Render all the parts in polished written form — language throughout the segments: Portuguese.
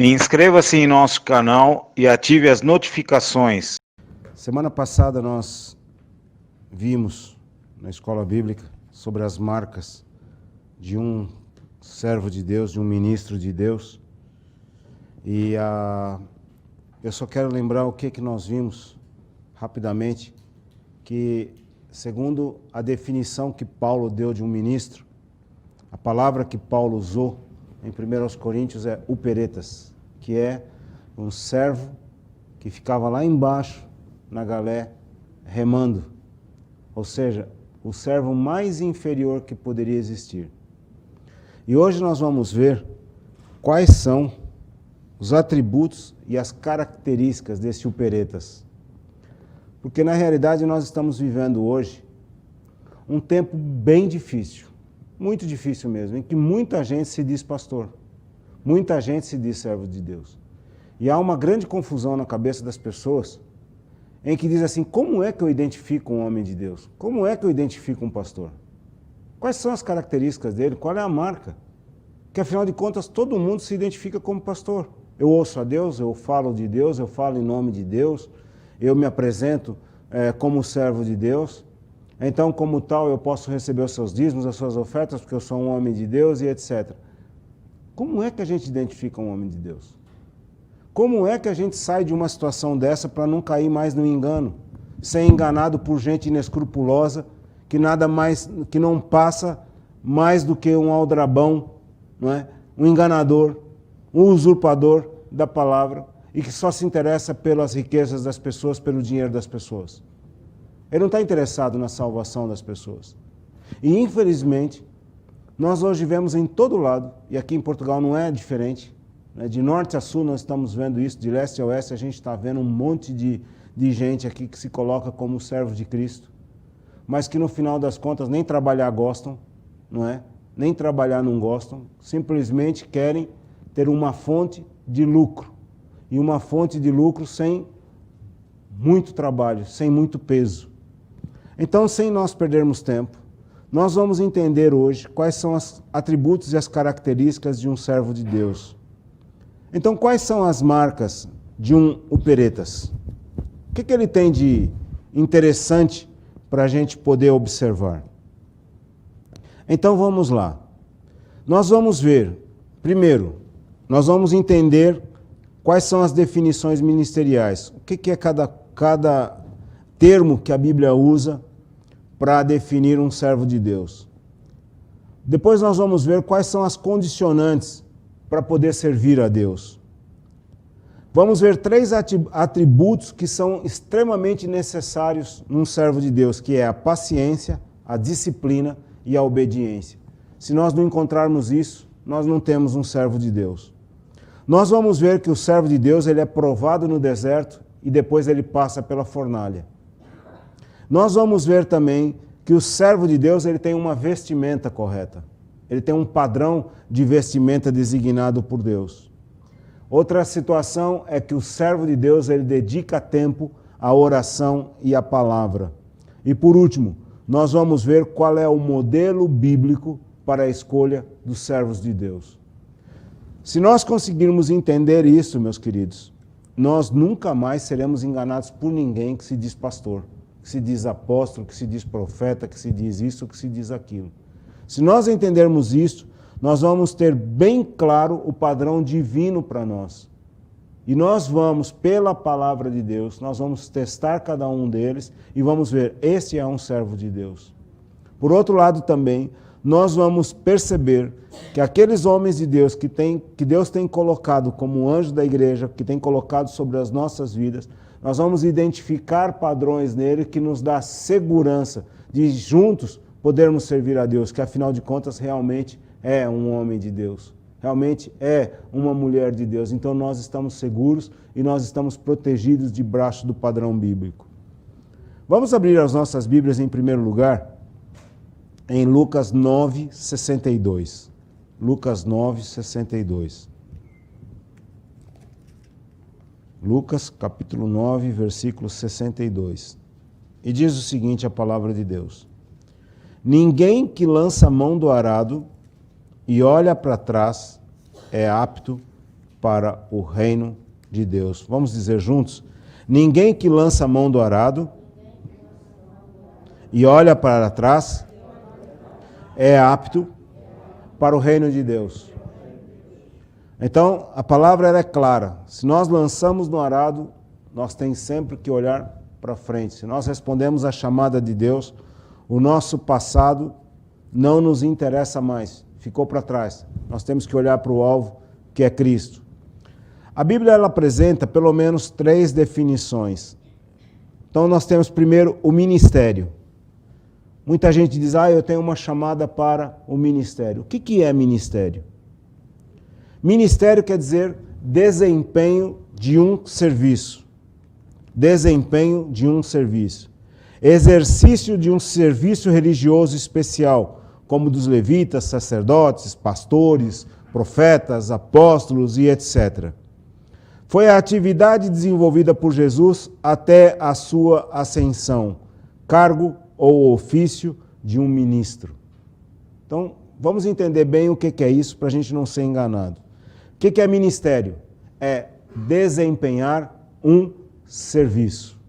Inscreva-se em nosso canal e ative as notificações. Semana passada nós vimos na escola bíblica sobre as marcas de um servo de Deus, de um ministro de Deus. E eu só quero lembrar o que nós vimos rapidamente, que segundo a definição que Paulo deu de um ministro, a palavra que Paulo usou em 1 Coríntios é uperetas, que é um servo que ficava lá embaixo na galé remando, ou seja, o servo mais inferior que poderia existir. E hoje nós vamos ver quais são os atributos e as características desse uperetas. Porque na realidade nós estamos vivendo hoje um tempo bem difícil, muito difícil mesmo, em que muita gente se diz pastor, muita gente se diz servo de Deus. E há uma grande confusão na cabeça das pessoas, em que diz assim, como é que eu identifico um homem de Deus? Como é que eu identifico um pastor? Quais são as características dele? Qual é a marca? Porque afinal de contas todo mundo se identifica como pastor. Eu ouço a Deus, eu falo de Deus, eu falo em nome de Deus, eu me apresento como servo de Deus. Então, como tal, eu posso receber os seus dízimos, as suas ofertas, porque eu sou um homem de Deus e etc. Como é que a gente identifica um homem de Deus? Como é que a gente sai de uma situação dessa para não cair mais no engano, ser enganado por gente inescrupulosa, que nada mais, que não passa mais do que um aldrabão, não é? Um enganador, um usurpador da palavra e que só se interessa pelas riquezas das pessoas, pelo dinheiro das pessoas. Ele não está interessado na salvação das pessoas. E infelizmente, nós hoje vemos em todo lado, e aqui em Portugal não é diferente, né? De norte a sul nós estamos vendo isso, de leste a oeste a gente está vendo um monte de gente aqui que se coloca como servo de Cristo, mas que no final das contas nem trabalhar gostam, não é? Nem trabalhar não gostam, simplesmente querem ter uma fonte de lucro, e uma fonte de lucro sem muito trabalho, sem muito peso. Então, sem nós perdermos tempo, nós vamos entender hoje quais são os atributos e as características de um servo de Deus. Então, quais são as marcas de um uperetas? O que ele tem de interessante para a gente poder observar? Então, vamos lá. Nós vamos ver, primeiro, nós vamos entender quais são as definições ministeriais. O que é cada termo que a Bíblia usa para definir um servo de Deus. Depois nós vamos ver quais são as condicionantes para poder servir a Deus. Vamos ver 3 atributos que são extremamente necessários num servo de Deus, que é a paciência, a disciplina e a obediência. Se nós não encontrarmos isso, nós não temos um servo de Deus. Nós vamos ver que o servo de Deus ele é provado no deserto e depois ele passa pela fornalha. Nós vamos ver também que o servo de Deus ele tem uma vestimenta correta. Ele tem um padrão de vestimenta designado por Deus. Outra situação é que o servo de Deus ele dedica tempo à oração e à palavra. E por último, nós vamos ver qual é o modelo bíblico para a escolha dos servos de Deus. Se nós conseguirmos entender isso, meus queridos, nós nunca mais seremos enganados por ninguém que se diz pastor, que se diz apóstolo, que se diz profeta, que se diz isso, que se diz aquilo. Se nós entendermos isso, nós vamos ter bem claro o padrão divino para nós. E nós vamos, pela palavra de Deus, nós vamos testar cada um deles e vamos ver, este é um servo de Deus. Por outro lado também, nós vamos perceber que aqueles homens de Deus que Deus tem colocado como anjo da igreja, que tem colocado sobre as nossas vidas, nós vamos identificar padrões nele que nos dá segurança de juntos podermos servir a Deus, que afinal de contas realmente é um homem de Deus, realmente é uma mulher de Deus. Então nós estamos seguros e nós estamos protegidos debaixo do padrão bíblico. Vamos abrir as nossas Bíblias em primeiro lugar em Lucas 9, 62. Lucas 9, 62. Lucas, capítulo 9, versículo 62. E diz o seguinte a palavra de Deus: Ninguém que lança a mão do arado e olha para trás é apto para o reino de Deus. Vamos dizer juntos? Ninguém que lança a mão do arado e olha para trás é apto para o reino de Deus. Então, a palavra ela é clara. Se nós lançamos no arado, nós temos sempre que olhar para frente. Se nós respondemos à chamada de Deus, o nosso passado não nos interessa mais, ficou para trás. Nós temos que olhar para o alvo, que é Cristo. A Bíblia ela apresenta pelo menos 3 definições. Então nós temos primeiro o ministério. Muita gente diz, eu tenho uma chamada para o ministério. O que é ministério? Ministério quer dizer desempenho de um serviço. Desempenho de um serviço. Exercício de um serviço religioso especial, como dos levitas, sacerdotes, pastores, profetas, apóstolos e etc. Foi a atividade desenvolvida por Jesus até a sua ascensão, cargo ou ofício de um ministro. Então, vamos entender bem o que é isso para a gente não ser enganado. O que é ministério? É desempenhar um serviço.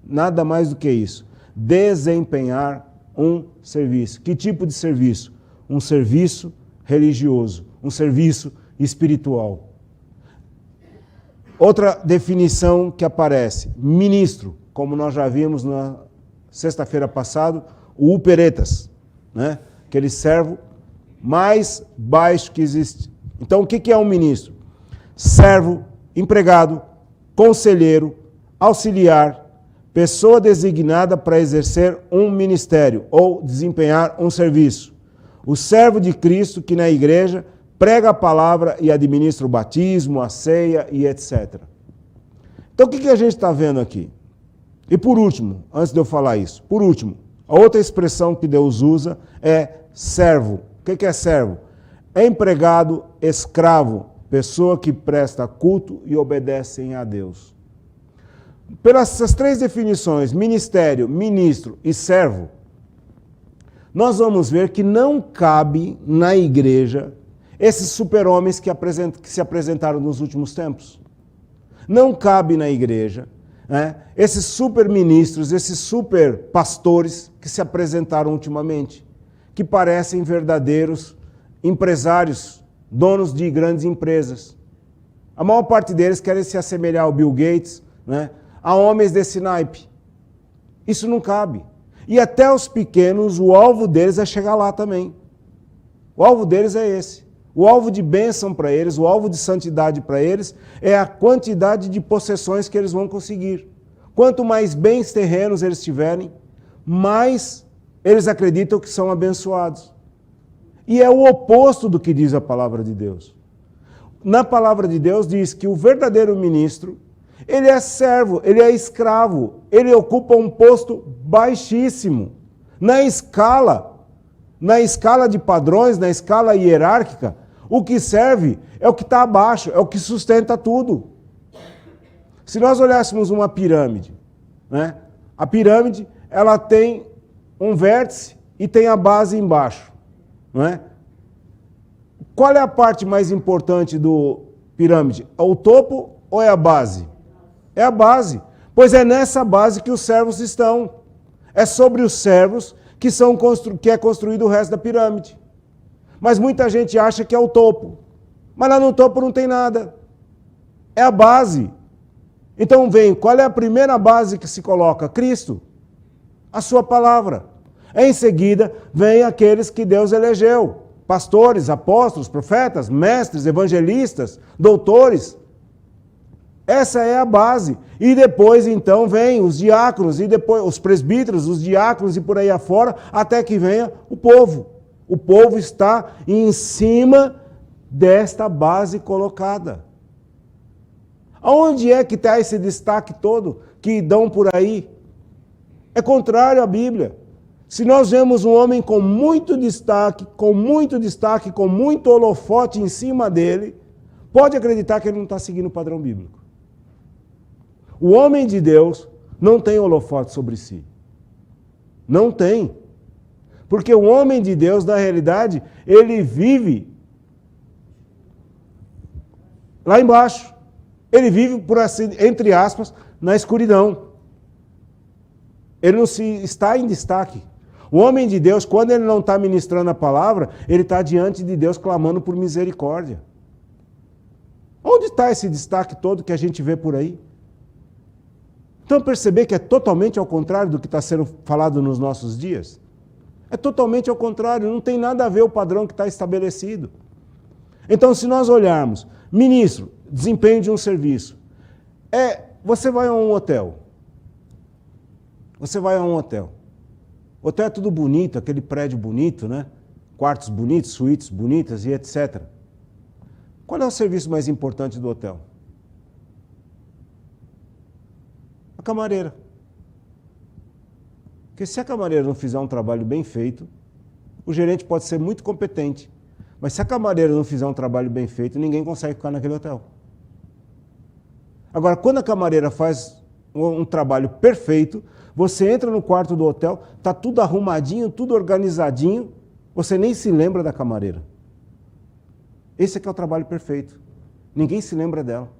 Nada mais do que isso. Desempenhar um serviço. Que tipo de serviço? Um serviço religioso, um serviço espiritual. Outra definição que aparece, ministro, como nós já vimos na sexta-feira passada, o uperetas, né? Aquele servo mais baixo que existe. Então, o que é um ministro? Servo, empregado, conselheiro, auxiliar, pessoa designada para exercer um ministério ou desempenhar um serviço. O servo de Cristo que na igreja prega a palavra e administra o batismo, a ceia e etc. Então, o que a gente está vendo aqui? E por último, antes de eu falar isso, por último, a outra expressão que Deus usa é servo. O que é servo? É empregado, escravo, pessoa que presta culto e obedecem a Deus. Pelas essas 3 definições, ministério, ministro e servo, nós vamos ver que não cabe na igreja esses super-homens que se apresentaram nos últimos tempos. Não cabe na igreja esses super-ministros, esses super-pastores que se apresentaram ultimamente, que parecem verdadeiros empresários, donos de grandes empresas. A maior parte deles querem se assemelhar ao Bill Gates, a homens desse naipe. Isso não cabe. E até os pequenos, o alvo deles é chegar lá também. O alvo deles é esse. O alvo de bênção para eles, o alvo de santidade para eles, é a quantidade de possessões que eles vão conseguir. Quanto mais bens terrenos eles tiverem, mais eles acreditam que são abençoados. E é o oposto do que diz a palavra de Deus. Na palavra de Deus diz que o verdadeiro ministro, ele é servo, ele é escravo, ele ocupa um posto baixíssimo. Na escala de padrões, na escala hierárquica, o que serve é o que está abaixo, é o que sustenta tudo. Se nós olhássemos uma pirâmide, a pirâmide ela tem um vértice e tem a base embaixo. Qual é a parte mais importante do pirâmide? É o topo ou é a base? É a base. Pois é nessa base que os servos estão. É sobre os servos que é construído o resto da pirâmide. Mas muita gente acha que é o topo. Mas lá no topo não tem nada. É a base. Então qual é a primeira base que se coloca? Cristo. A sua palavra. Em seguida, vem aqueles que Deus elegeu. Pastores, apóstolos, profetas, mestres, evangelistas, doutores. Essa é a base. E depois, então, vem os diáconos, e depois os presbíteros, os diáconos e por aí afora, até que venha o povo. O povo está em cima desta base colocada. Aonde é que está esse destaque todo que dão por aí? É contrário à Bíblia. Se nós vemos um homem com muito destaque, com muito holofote em cima dele, pode acreditar que ele não está seguindo o padrão bíblico. O homem de Deus não tem holofote sobre si. Não tem. Porque o homem de Deus, na realidade, ele vive lá embaixo. Ele vive, por assim, entre aspas, na escuridão. Ele não está em destaque. O homem de Deus, quando ele não está ministrando a palavra, ele está diante de Deus clamando por misericórdia. Onde está esse destaque todo que a gente vê por aí? Então perceber que é totalmente ao contrário do que está sendo falado nos nossos dias? É totalmente ao contrário, não tem nada a ver o padrão que está estabelecido. Então, se nós olharmos, ministro, desempenho de um serviço, você vai a um hotel. Você vai a um hotel. O hotel é tudo bonito, aquele prédio bonito, né? Quartos bonitos, suítes bonitas e etc. Qual é o serviço mais importante do hotel? A camareira. Porque se a camareira não fizer um trabalho bem feito, o gerente pode ser muito competente. Mas se a camareira não fizer um trabalho bem feito, ninguém consegue ficar naquele hotel. Agora, quando a camareira faz um trabalho perfeito, você entra no quarto do hotel, está tudo arrumadinho, tudo organizadinho, você nem se lembra da camareira. Esse é que é o trabalho perfeito. Ninguém se lembra dela.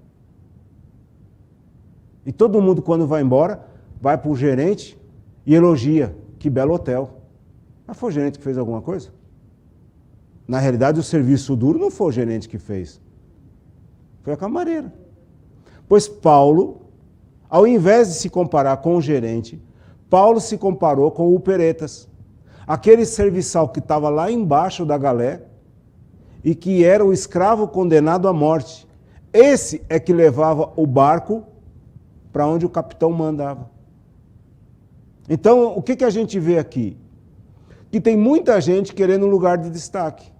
E todo mundo, quando vai embora, vai para o gerente e elogia. Que belo hotel. Mas foi o gerente que fez alguma coisa? Na realidade, o serviço duro não foi o gerente que fez. Foi a camareira. Pois Paulo, ao invés de se comparar com o gerente, Paulo se comparou com o Peretas. Aquele serviçal que estava lá embaixo da galé e que era o escravo condenado à morte. Esse é que levava o barco para onde o capitão mandava. Então, o que a gente vê aqui? Que tem muita gente querendo um lugar de destaque.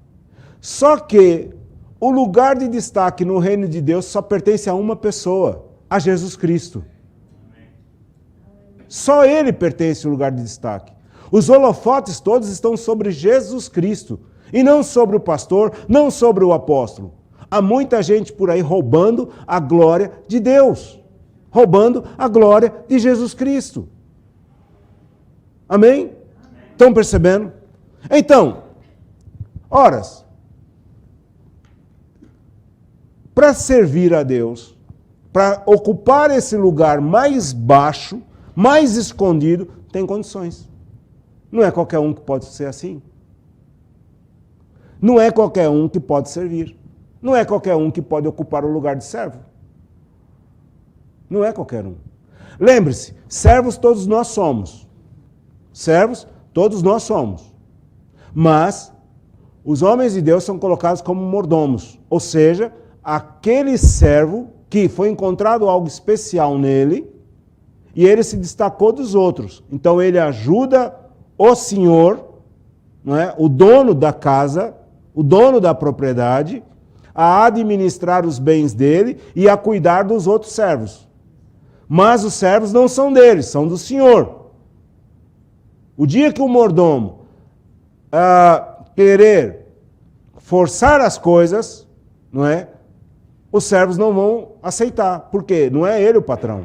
Só que o lugar de destaque no reino de Deus só pertence a uma pessoa, a Jesus Cristo. Só Ele pertence ao lugar de destaque. Os holofotes todos estão sobre Jesus Cristo, e não sobre o pastor, não sobre o apóstolo. Há muita gente por aí roubando a glória de Deus, roubando a glória de Jesus Cristo. Amém? Estão percebendo? Então, horas, para servir a Deus, para ocupar esse lugar mais baixo, mais escondido, tem condições. Não é qualquer um que pode ser assim. Não é qualquer um que pode servir. Não é qualquer um que pode ocupar o lugar de servo. Não é qualquer um. Lembre-se, servos todos nós somos. Servos todos nós somos. Mas os homens de Deus são colocados como mordomos. Ou seja, aquele servo que foi encontrado algo especial nele e ele se destacou dos outros. Então ele ajuda o senhor, não é? O dono da casa, o dono da propriedade, a administrar os bens dele e a cuidar dos outros servos. Mas os servos não são dele, são do senhor. O dia que o mordomo querer forçar as coisas, não é? Os servos não vão aceitar. Por quê? Não é ele o patrão.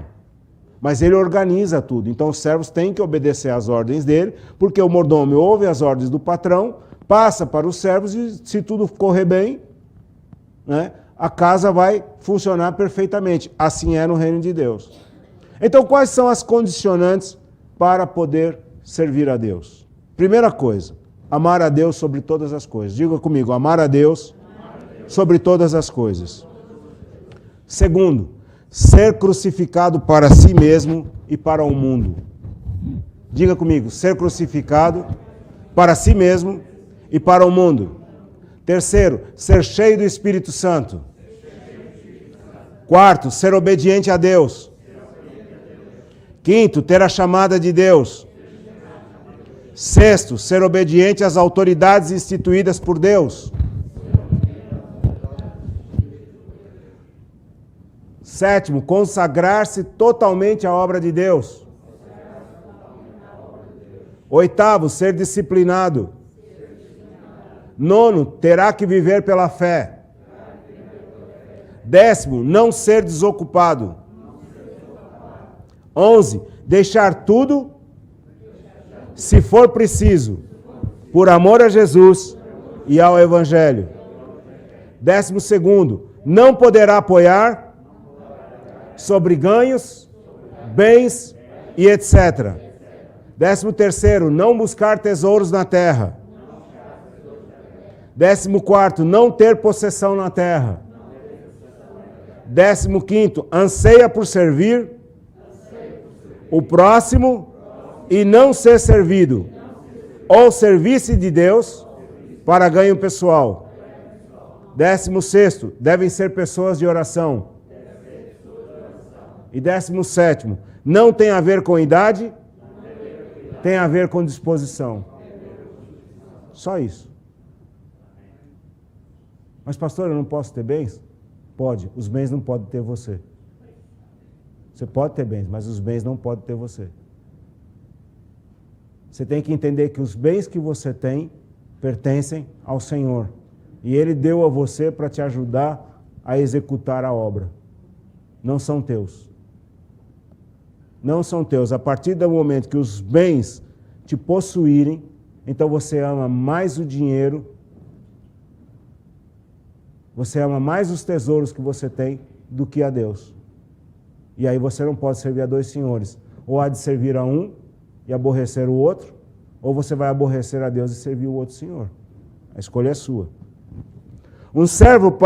Mas ele organiza tudo. Então os servos têm que obedecer às ordens dele, porque o mordomo ouve as ordens do patrão, passa para os servos e se tudo correr bem, né, a casa vai funcionar perfeitamente. Assim é no reino de Deus. Então quais são as condicionantes para poder servir a Deus? Primeira coisa, amar a Deus sobre todas as coisas. Diga comigo, amar a Deus sobre todas as coisas. Segundo, ser crucificado para si mesmo e para o mundo. Diga comigo, ser crucificado para si mesmo e para o mundo. Terceiro, ser cheio do Espírito Santo. Quarto, ser obediente a Deus. Quinto, ter a chamada de Deus. Sexto, ser obediente às autoridades instituídas por Deus. Sétimo, consagrar-se totalmente à obra de Deus. Oitavo, ser disciplinado. Nono, terá que viver pela fé. Décimo, não ser desocupado. 11, deixar tudo, se for preciso, por amor a Jesus e ao Evangelho. 12º, não poderá apoiar sobre ganhos, bens e etc. 13º, não buscar tesouros na terra. 14º, não ter possessão na terra. 15º, anseia por servir o próximo e não ser servido, ou serviço de Deus para ganho pessoal. 16º, devem ser pessoas de oração. E 17º, não tem a ver com idade, tem a ver com disposição. Só isso. Mas pastor, eu não posso ter bens? Pode, os bens não podem ter você. Você pode ter bens, mas os bens não podem ter você. Você tem que entender que os bens que você tem pertencem ao Senhor. E Ele deu a você para te ajudar a executar a obra. Não são teus. Não são teus. A partir do momento que os bens te possuírem, então você ama mais o dinheiro, você ama mais os tesouros que você tem do que a Deus. E aí você não pode servir a dois senhores. Ou há de servir a um e aborrecer o outro, ou você vai aborrecer a Deus e servir o outro senhor. A escolha é sua. Um servo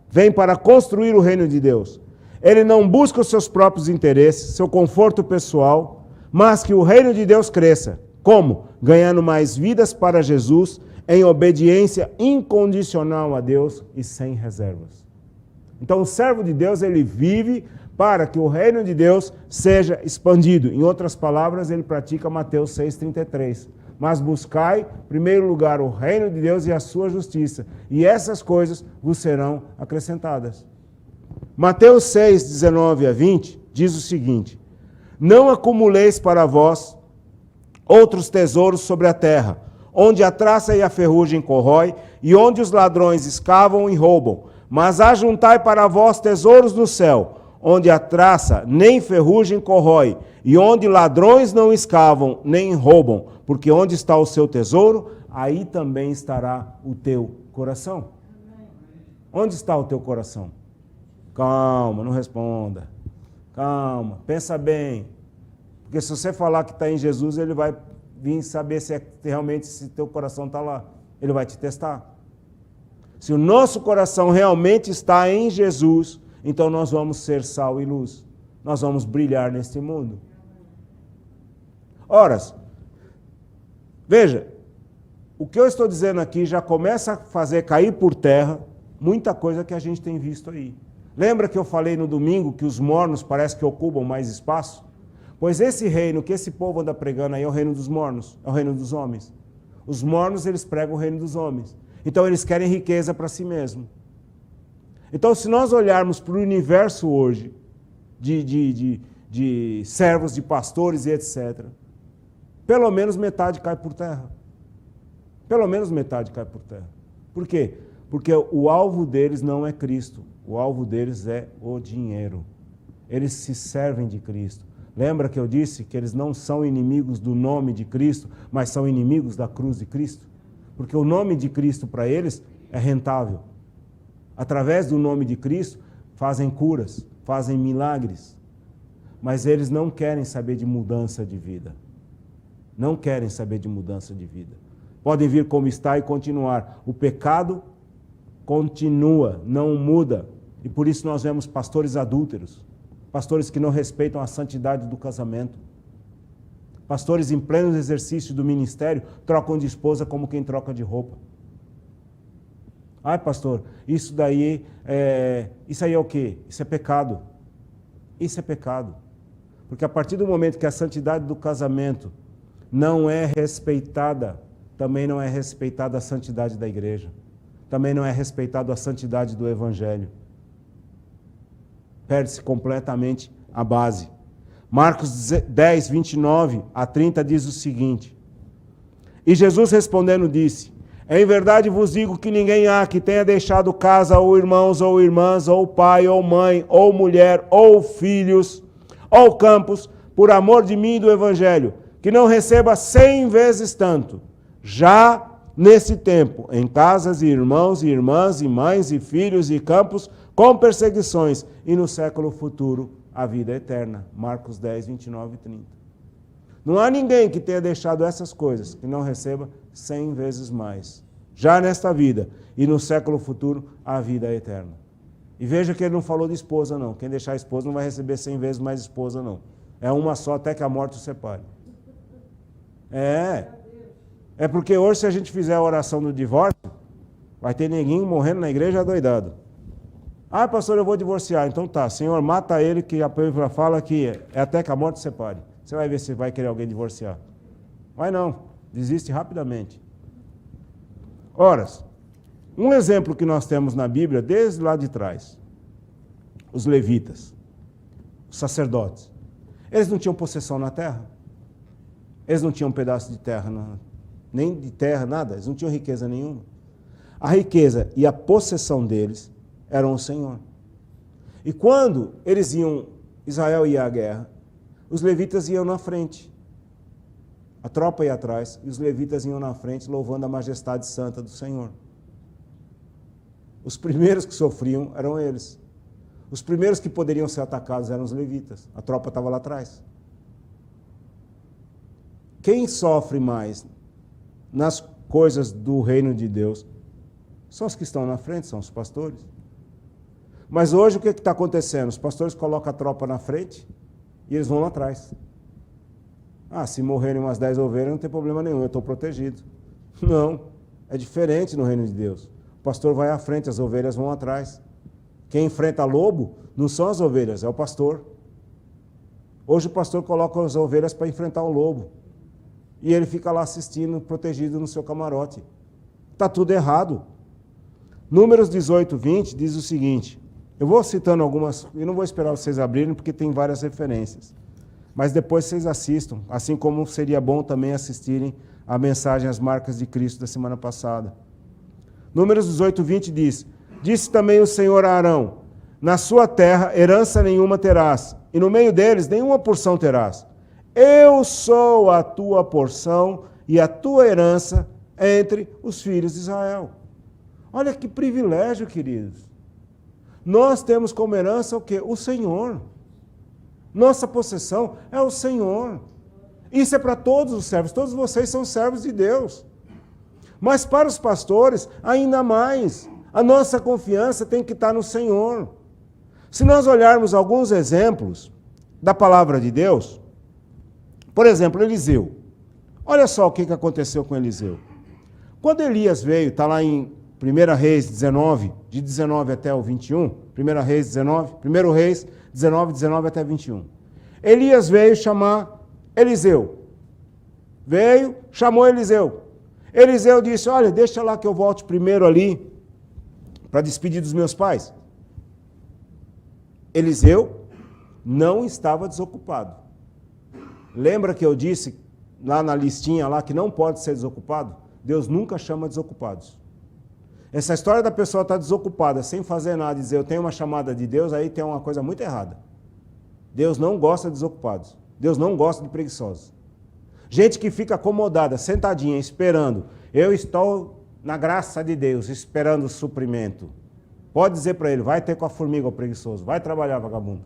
vem para construir o reino de Deus. Ele não busca os seus próprios interesses, seu conforto pessoal, mas que o reino de Deus cresça. Como? Ganhando mais vidas para Jesus, em obediência incondicional a Deus e sem reservas. Então o servo de Deus, ele vive para que o reino de Deus seja expandido. Em outras palavras, ele pratica Mateus 6,33. Mas buscai, em primeiro lugar, o reino de Deus e a sua justiça, e essas coisas vos serão acrescentadas. Mateus 6:19 a 20 diz o seguinte: não acumuleis para vós outros tesouros sobre a terra, onde a traça e a ferrugem corrói, e onde os ladrões escavam e roubam, mas ajuntai para vós tesouros no céu, onde a traça nem ferrugem corrói, e onde ladrões não escavam nem roubam, porque onde está o seu tesouro, aí também estará o teu coração. Onde está o teu coração? Calma, não responda. Calma, pensa bem. Porque se você falar que está em Jesus, ele vai vir saber se realmente se teu coração está lá. Ele vai te testar. Se o nosso coração realmente está em Jesus, então nós vamos ser sal e luz. Nós vamos brilhar neste mundo. Ora, veja, o que eu estou dizendo aqui já começa a fazer cair por terra muita coisa que a gente tem visto aí. Lembra que eu falei no domingo que os mornos parece que ocupam mais espaço? Pois esse reino que esse povo anda pregando aí é o reino dos mornos, é o reino dos homens. Os mornos, eles pregam o reino dos homens. Então eles querem riqueza para si mesmo. Então se nós olharmos para o universo hoje, de servos, de pastores e etc., pelo menos metade cai por terra. Pelo menos metade cai por terra. Por quê? Porque o alvo deles não é Cristo. O alvo deles é o dinheiro. Eles se servem de Cristo. Lembra que eu disse que eles não são inimigos do nome de Cristo, mas são inimigos da cruz de Cristo? Porque o nome de Cristo para eles é rentável. Através do nome de Cristo, fazem curas, fazem milagres. Mas eles não querem saber de mudança de vida. Não querem saber de mudança de vida. Podem vir como está e continuar. O pecado continua, não muda. E por isso nós vemos pastores adúlteros, pastores que não respeitam a santidade do casamento, pastores em pleno exercício do ministério trocam de esposa como quem troca de roupa. Ai, pastor, isso aí é o quê? Isso é pecado. Isso é pecado. Porque a partir do momento que a santidade do casamento não é respeitada, também não é respeitada a santidade da igreja. Também não é respeitada a santidade do evangelho. Perde-se completamente a base. Marcos 10, 29 a 30 diz o seguinte: e Jesus respondendo disse: em verdade vos digo que ninguém há que tenha deixado casa, ou irmãos, ou irmãs, ou pai, ou mãe, ou mulher, ou filhos, ou campos, por amor de mim e do evangelho, que não receba 100 vezes tanto, já nesse tempo, em casas e irmãos e irmãs, e mães e filhos e campos, com perseguições, e no século futuro a vida eterna. Marcos 10, 29 e 30. Não há ninguém que tenha deixado essas coisas que não receba 100 vezes mais. Já nesta vida e no século futuro, a vida eterna. E veja que ele não falou de esposa, não. Quem deixar a esposa não vai receber 100 vezes mais esposa, não. É uma só até que a morte o separe. É porque hoje, se a gente fizer a oração do divórcio, vai ter neguinho morrendo na igreja adoidado. Ah, pastor, eu vou divorciar. Então tá, Senhor, mata ele, que a Bíblia fala que é até que a morte o separe. Você vai ver se vai querer alguém divorciar. Vai não, desiste rapidamente. Ora, um exemplo que nós temos na Bíblia, desde lá de trás, os levitas, os sacerdotes, eles não tinham possessão na terra? Eles não tinham um pedaço de terra, nem de terra, nada, eles não tinham riqueza nenhuma. A riqueza e a possessão deles eram o Senhor. E quando Israel ia à guerra, os levitas iam na frente. A tropa ia atrás e os levitas iam na frente, louvando a majestade santa do Senhor. Os primeiros que sofriam eram eles. Os primeiros que poderiam ser atacados eram os levitas. A tropa estava lá atrás. Quem sofre mais nas coisas do reino de Deus são os que estão na frente, são os pastores. Mas hoje o que está acontecendo? Os pastores colocam a tropa na frente e eles vão lá atrás. Ah, se morrerem umas 10 ovelhas não tem problema nenhum, eu estou protegido. Não, é diferente no reino de Deus. O pastor vai à frente, as ovelhas vão atrás. Quem enfrenta lobo não são as ovelhas, é o pastor. Hoje o pastor coloca as ovelhas para enfrentar o lobo. E ele fica lá assistindo, protegido no seu camarote. Está tudo errado. Números 18, 20 diz o seguinte. Eu vou citando algumas, e não vou esperar vocês abrirem, porque tem várias referências. Mas depois vocês assistam, assim como seria bom também assistirem a mensagem As Marcas de Cristo da semana passada. Números 18, 20 diz, disse também o Senhor a Arão, na sua terra herança nenhuma terás, e no meio deles nenhuma porção terás. Eu sou a tua porção e a tua herança entre os filhos de Israel. Olha que privilégio, queridos. Nós temos como herança o quê? O Senhor. Nossa possessão é o Senhor. Isso é para todos os servos. Todos vocês são servos de Deus. Mas para os pastores, ainda mais. A nossa confiança tem que estar no Senhor. Se nós olharmos alguns exemplos da palavra de Deus, por exemplo, Eliseu. Olha só o que aconteceu com Eliseu. Quando Elias veio, está lá em 1 Reis 19, de 19 até o 21, 1 Reis 19, 1 Reis 19, 19 até 21. Elias veio chamar Eliseu. Veio, chamou Eliseu. Eliseu disse, olha, deixa lá que eu volte primeiro ali, para despedir dos meus pais. Eliseu não estava desocupado. Lembra que eu disse lá na listinha lá que não pode ser desocupado? Deus nunca chama desocupados. Essa história da pessoa estar desocupada, sem fazer nada, dizer eu tenho uma chamada de Deus, aí tem uma coisa muito errada. Deus não gosta de desocupados. Deus não gosta de preguiçosos. Gente que fica acomodada, sentadinha, esperando. Eu estou na graça de Deus, esperando o suprimento. Pode dizer para ele, vai ter com a formiga, o preguiçoso. Vai trabalhar, vagabundo.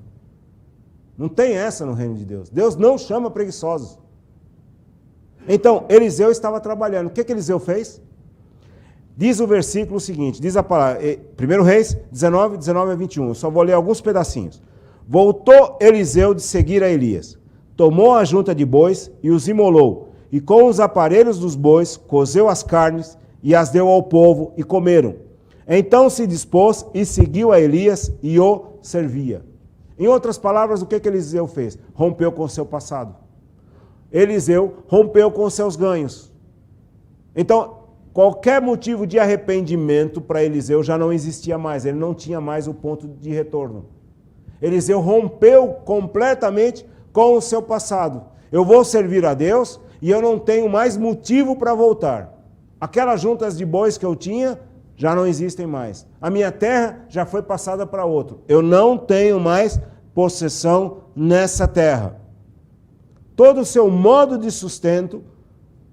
Não tem essa no reino de Deus. Deus não chama preguiçosos. Então, Eliseu estava trabalhando. O que Eliseu fez? Diz o versículo seguinte, diz a palavra, 1 Reis 19, 19 a 21. Eu só vou ler alguns pedacinhos. Voltou Eliseu de seguir a Elias. Tomou a junta de bois e os imolou. E com os aparelhos dos bois, cozeu as carnes e as deu ao povo e comeram. Então se dispôs e seguiu a Elias e o servia. Em outras palavras, o que Eliseu fez? Rompeu com o seu passado. Eliseu rompeu com os seus ganhos. Então, qualquer motivo de arrependimento para Eliseu já não existia mais. Ele não tinha mais o ponto de retorno. Eliseu rompeu completamente com o seu passado. Eu vou servir a Deus e eu não tenho mais motivo para voltar. Aquelas juntas de bois que eu tinha já não existem mais. A minha terra já foi passada para outro. Eu não tenho mais possessão nessa terra. Todo o seu modo de sustento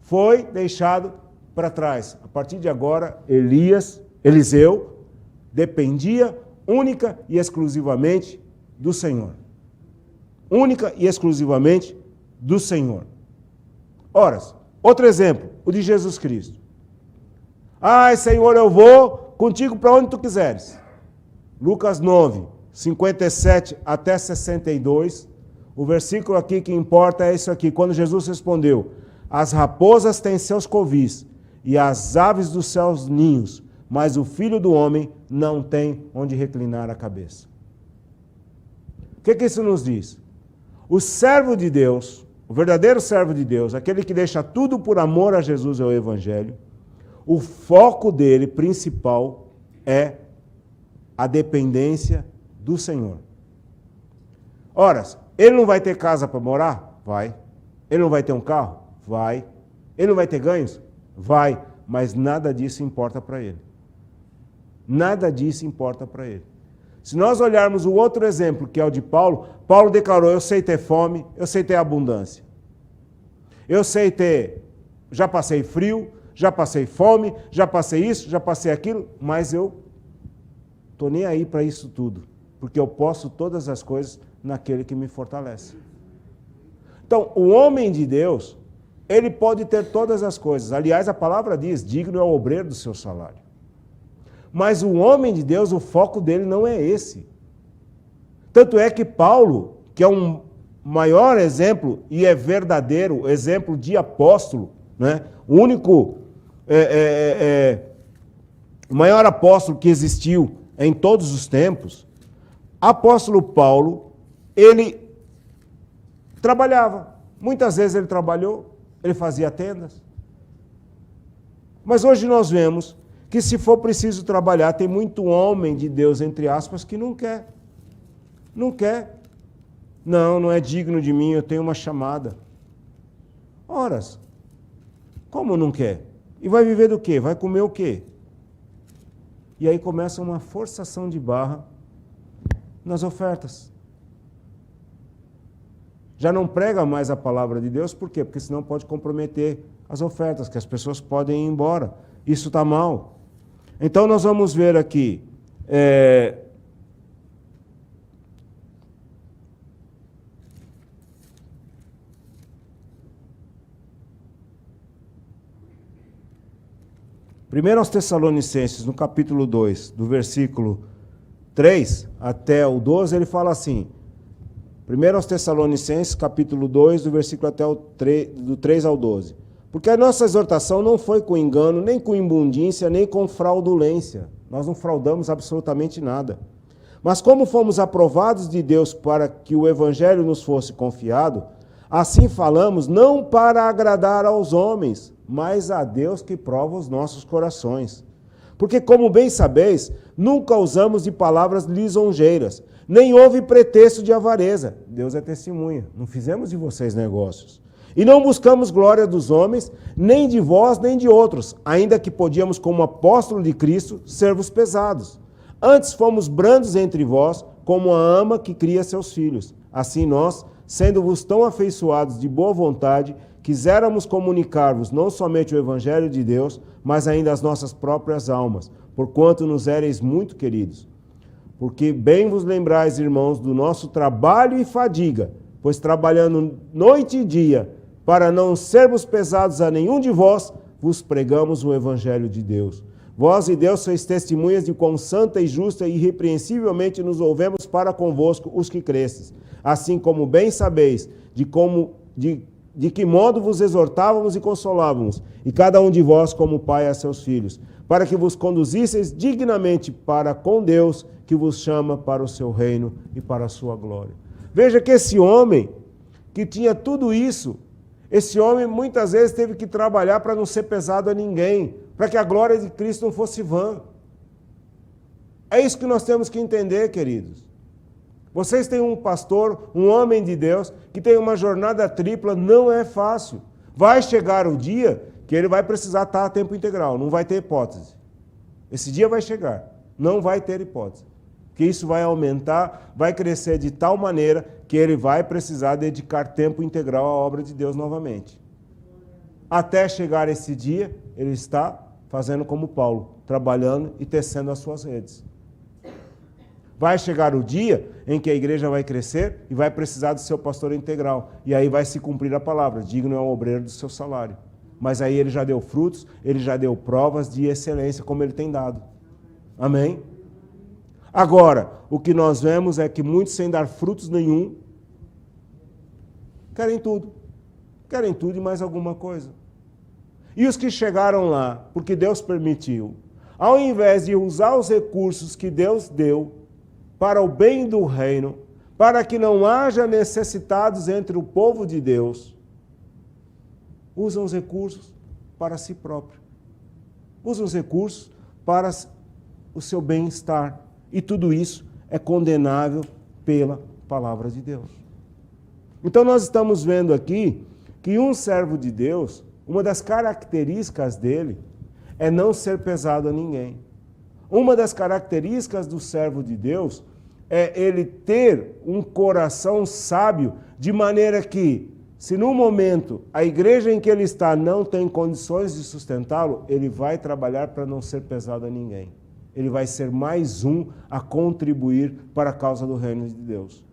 foi deixado para trás. A partir de agora, Eliseu dependia única e exclusivamente do Senhor. Única e exclusivamente do Senhor. Ora, outro exemplo, o de Jesus Cristo. Ai, Senhor, eu vou contigo para onde tu quiseres. Lucas 9, 57 até 62. O versículo aqui que importa é isso aqui. Quando Jesus respondeu: as raposas têm seus covis e as aves dos céus ninhos, mas o Filho do Homem não tem onde reclinar a cabeça. O que isso nos diz? O servo de Deus, o verdadeiro servo de Deus, aquele que deixa tudo por amor a Jesus e ao Evangelho, o foco dele principal é a dependência do Senhor. Ora, ele não vai ter casa para morar? Vai. Ele não vai ter um carro? Vai. Ele não vai ter ganhos? Vai. Mas nada disso importa para ele. Nada disso importa para ele. Se nós olharmos o outro exemplo, que é o de Paulo, Paulo declarou: eu sei ter fome, eu sei ter abundância. Eu sei ter, já passei frio, já passei fome, já passei isso, já passei aquilo, mas eu estou nem aí para isso tudo, porque eu posso todas as coisas naquele que me fortalece. Então, o homem de Deus, ele pode ter todas as coisas. Aliás, a palavra diz: digno é o obreiro do seu salário. Mas o homem de Deus, o foco dele não é esse. Tanto é que Paulo, que é um maior exemplo e é verdadeiro exemplo de apóstolo, né? O único o maior apóstolo que existiu em todos os tempos, apóstolo Paulo, ele trabalhava. Muitas vezes ele trabalhou, ele fazia tendas. Mas hoje nós vemos que, se for preciso trabalhar, tem muito homem de Deus, entre aspas, que não quer. Não quer. Não é digno de mim, eu tenho uma chamada. Horas. Como não quer? E vai viver do quê? Vai comer o quê? E aí começa uma forçação de barra nas ofertas. Já não prega mais a palavra de Deus, por quê? Porque senão pode comprometer as ofertas, que as pessoas podem ir embora. Isso está mal. Então nós vamos ver aqui, 1 aos Tessalonicenses, no capítulo 2, do versículo 3 até o 12, ele fala assim: 1 aos Tessalonicenses, capítulo 2, do versículo até do 3 ao 12. Porque a nossa exortação não foi com engano, nem com imbundícia, nem com fraudulência. Nós não fraudamos absolutamente nada. Mas como fomos aprovados de Deus para que o Evangelho nos fosse confiado, assim falamos, não para agradar aos homens, mas a Deus que prova os nossos corações. Porque, como bem sabeis, nunca usamos de palavras lisonjeiras, nem houve pretexto de avareza. Deus é testemunha, não fizemos de vocês negócios. E não buscamos glória dos homens, nem de vós, nem de outros, ainda que podíamos, como apóstolo de Cristo, ser-vos pesados. Antes fomos brandos entre vós, como a ama que cria seus filhos. Assim nós, sendo-vos tão afeiçoados de boa vontade, quiséramos comunicar-vos não somente o Evangelho de Deus, mas ainda as nossas próprias almas, porquanto nos éreis muito queridos. Porque bem vos lembrais, irmãos, do nosso trabalho e fadiga, pois trabalhando noite e dia, para não sermos pesados a nenhum de vós, vos pregamos o Evangelho de Deus. Vós e Deus sois testemunhas de quão santa e justa e irrepreensivelmente nos ouvemos para convosco os que cresces. Assim como bem sabeis de que modo vos exortávamos e consolávamos, e cada um de vós como pai a seus filhos, para que vos conduzisseis dignamente para com Deus, que vos chama para o seu reino e para a sua glória. Veja que esse homem, que tinha tudo isso, esse homem muitas vezes teve que trabalhar para não ser pesado a ninguém, para que a glória de Cristo não fosse vã. É isso que nós temos que entender, queridos. Vocês têm um pastor, um homem de Deus, que tem uma jornada tripla, não é fácil. Vai chegar o dia que ele vai precisar estar a tempo integral, não vai ter hipótese. Esse dia vai chegar, não vai ter hipótese. Porque isso vai aumentar, vai crescer de tal maneira que ele vai precisar dedicar tempo integral à obra de Deus novamente. Até chegar esse dia, ele está fazendo como Paulo, trabalhando e tecendo as suas redes. Vai chegar o dia em que a igreja vai crescer e vai precisar do seu pastor integral. E aí vai se cumprir a palavra, digno é o obreiro do seu salário. Mas aí ele já deu frutos, ele já deu provas de excelência, como ele tem dado. Amém? Agora, o que nós vemos é que muitos, sem dar frutos nenhum, querem tudo. Querem tudo e mais alguma coisa. E os que chegaram lá, porque Deus permitiu, ao invés de usar os recursos que Deus deu para o bem do reino, para que não haja necessitados entre o povo de Deus, usam os recursos para si próprio. Usam os recursos para o seu bem-estar. E tudo isso é condenável pela palavra de Deus. Então nós estamos vendo aqui que um servo de Deus, uma das características dele é não ser pesado a ninguém. Uma das características do servo de Deus é ele ter um coração sábio, de maneira que, se no momento a igreja em que ele está não tem condições de sustentá-lo, ele vai trabalhar para não ser pesado a ninguém. Ele vai ser mais um a contribuir para a causa do reino de Deus.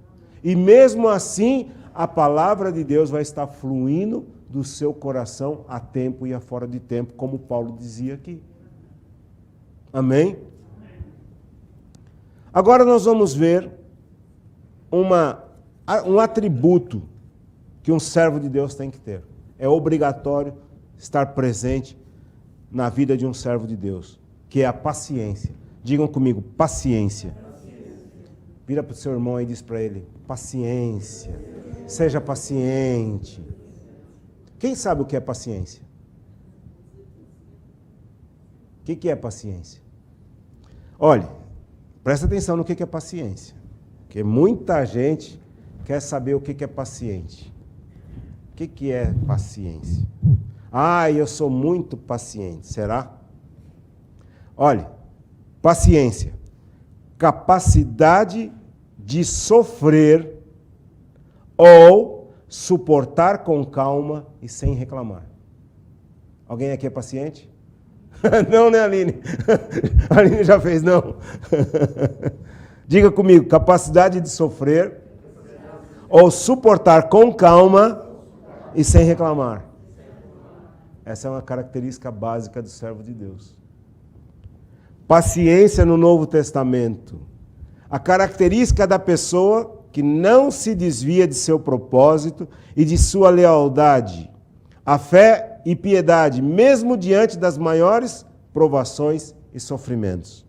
E mesmo assim, a palavra de Deus vai estar fluindo do seu coração a tempo e a fora de tempo, como Paulo dizia aqui. Amém? Agora nós vamos ver um atributo que um servo de Deus tem que ter. É obrigatório estar presente na vida de um servo de Deus, que é a paciência. Digam comigo, paciência. Vira para o seu irmão e diz para ele, paciência. Seja paciente. Quem sabe o que é paciência? O que é paciência? Olhe, presta atenção no que é paciência. Porque muita gente quer saber o que é paciente. O que é paciência? Ah, eu sou muito paciente. Será? Olhe, paciência. Capacidade de sofrer ou suportar com calma e sem reclamar. Alguém aqui é paciente? Não, né, Aline? A Aline já fez, não. Diga comigo, capacidade de sofrer ou suportar com calma e sem reclamar. Essa é uma característica básica do servo de Deus. Paciência no Novo Testamento. A característica da pessoa que não se desvia de seu propósito e de sua lealdade, a fé e piedade, mesmo diante das maiores provações e sofrimentos.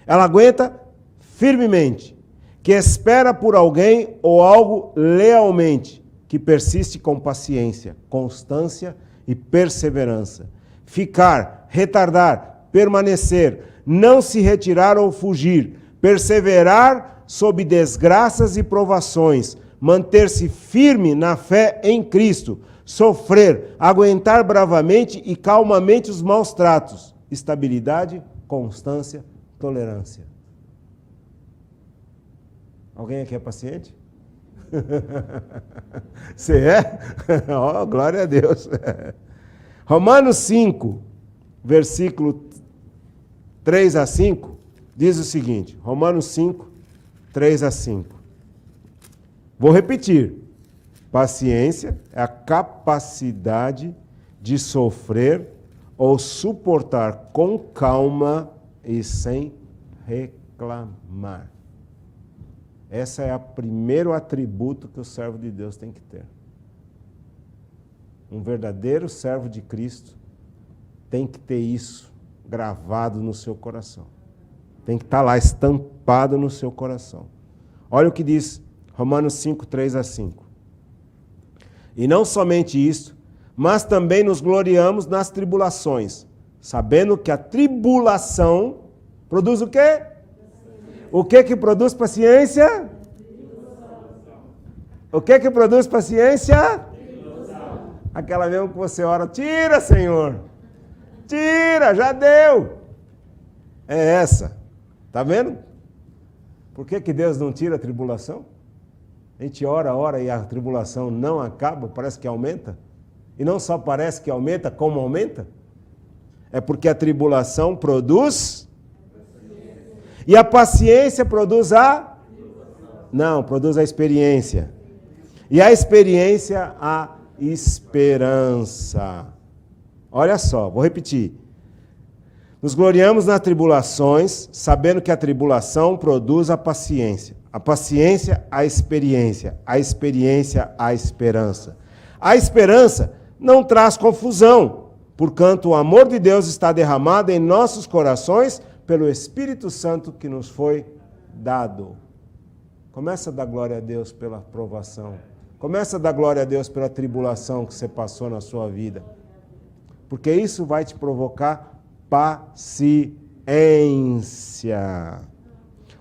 Ela aguenta firmemente, que espera por alguém ou algo lealmente, que persiste com paciência, constância e perseverança. Ficar, retardar, permanecer, não se retirar ou fugir, perseverar sob desgraças e provações, manter-se firme na fé em Cristo, sofrer, aguentar bravamente e calmamente os maus tratos, estabilidade, constância, tolerância. Alguém aqui é paciente? Você é? Oh, glória a Deus. Romanos 5, versículo 3 a 5, diz o seguinte, Romanos 5, 3 a 5. Vou repetir. Paciência é a capacidade de sofrer ou suportar com calma e sem reclamar. Esse é o primeiro atributo que o servo de Deus tem que ter. Um verdadeiro servo de Cristo tem que ter isso gravado no seu coração. Tem que estar lá estampado no seu coração. Olha o que diz Romanos 5, 3 a 5. E não somente isso, mas também nos gloriamos nas tribulações, sabendo que a tribulação produz o quê? O que produz paciência? O que produz paciência? Aquela mesmo que você ora, tira, Senhor. Tira, já deu. É essa. Está vendo? Por que Deus não tira a tribulação? A gente ora e a tribulação não acaba, parece que aumenta. E não só parece que aumenta, como aumenta. É porque a tribulação produz. E a paciência produz a... Não, produz a experiência. E a experiência, a esperança. Olha só, vou repetir. Nos gloriamos nas tribulações, sabendo que a tribulação produz a paciência. A paciência, a experiência a esperança. A esperança não traz confusão, porquanto o amor de Deus está derramado em nossos corações pelo Espírito Santo que nos foi dado. Começa a dar glória a Deus pela provação. Começa a dar glória a Deus pela tribulação que você passou na sua vida. Porque isso vai te provocar paciência.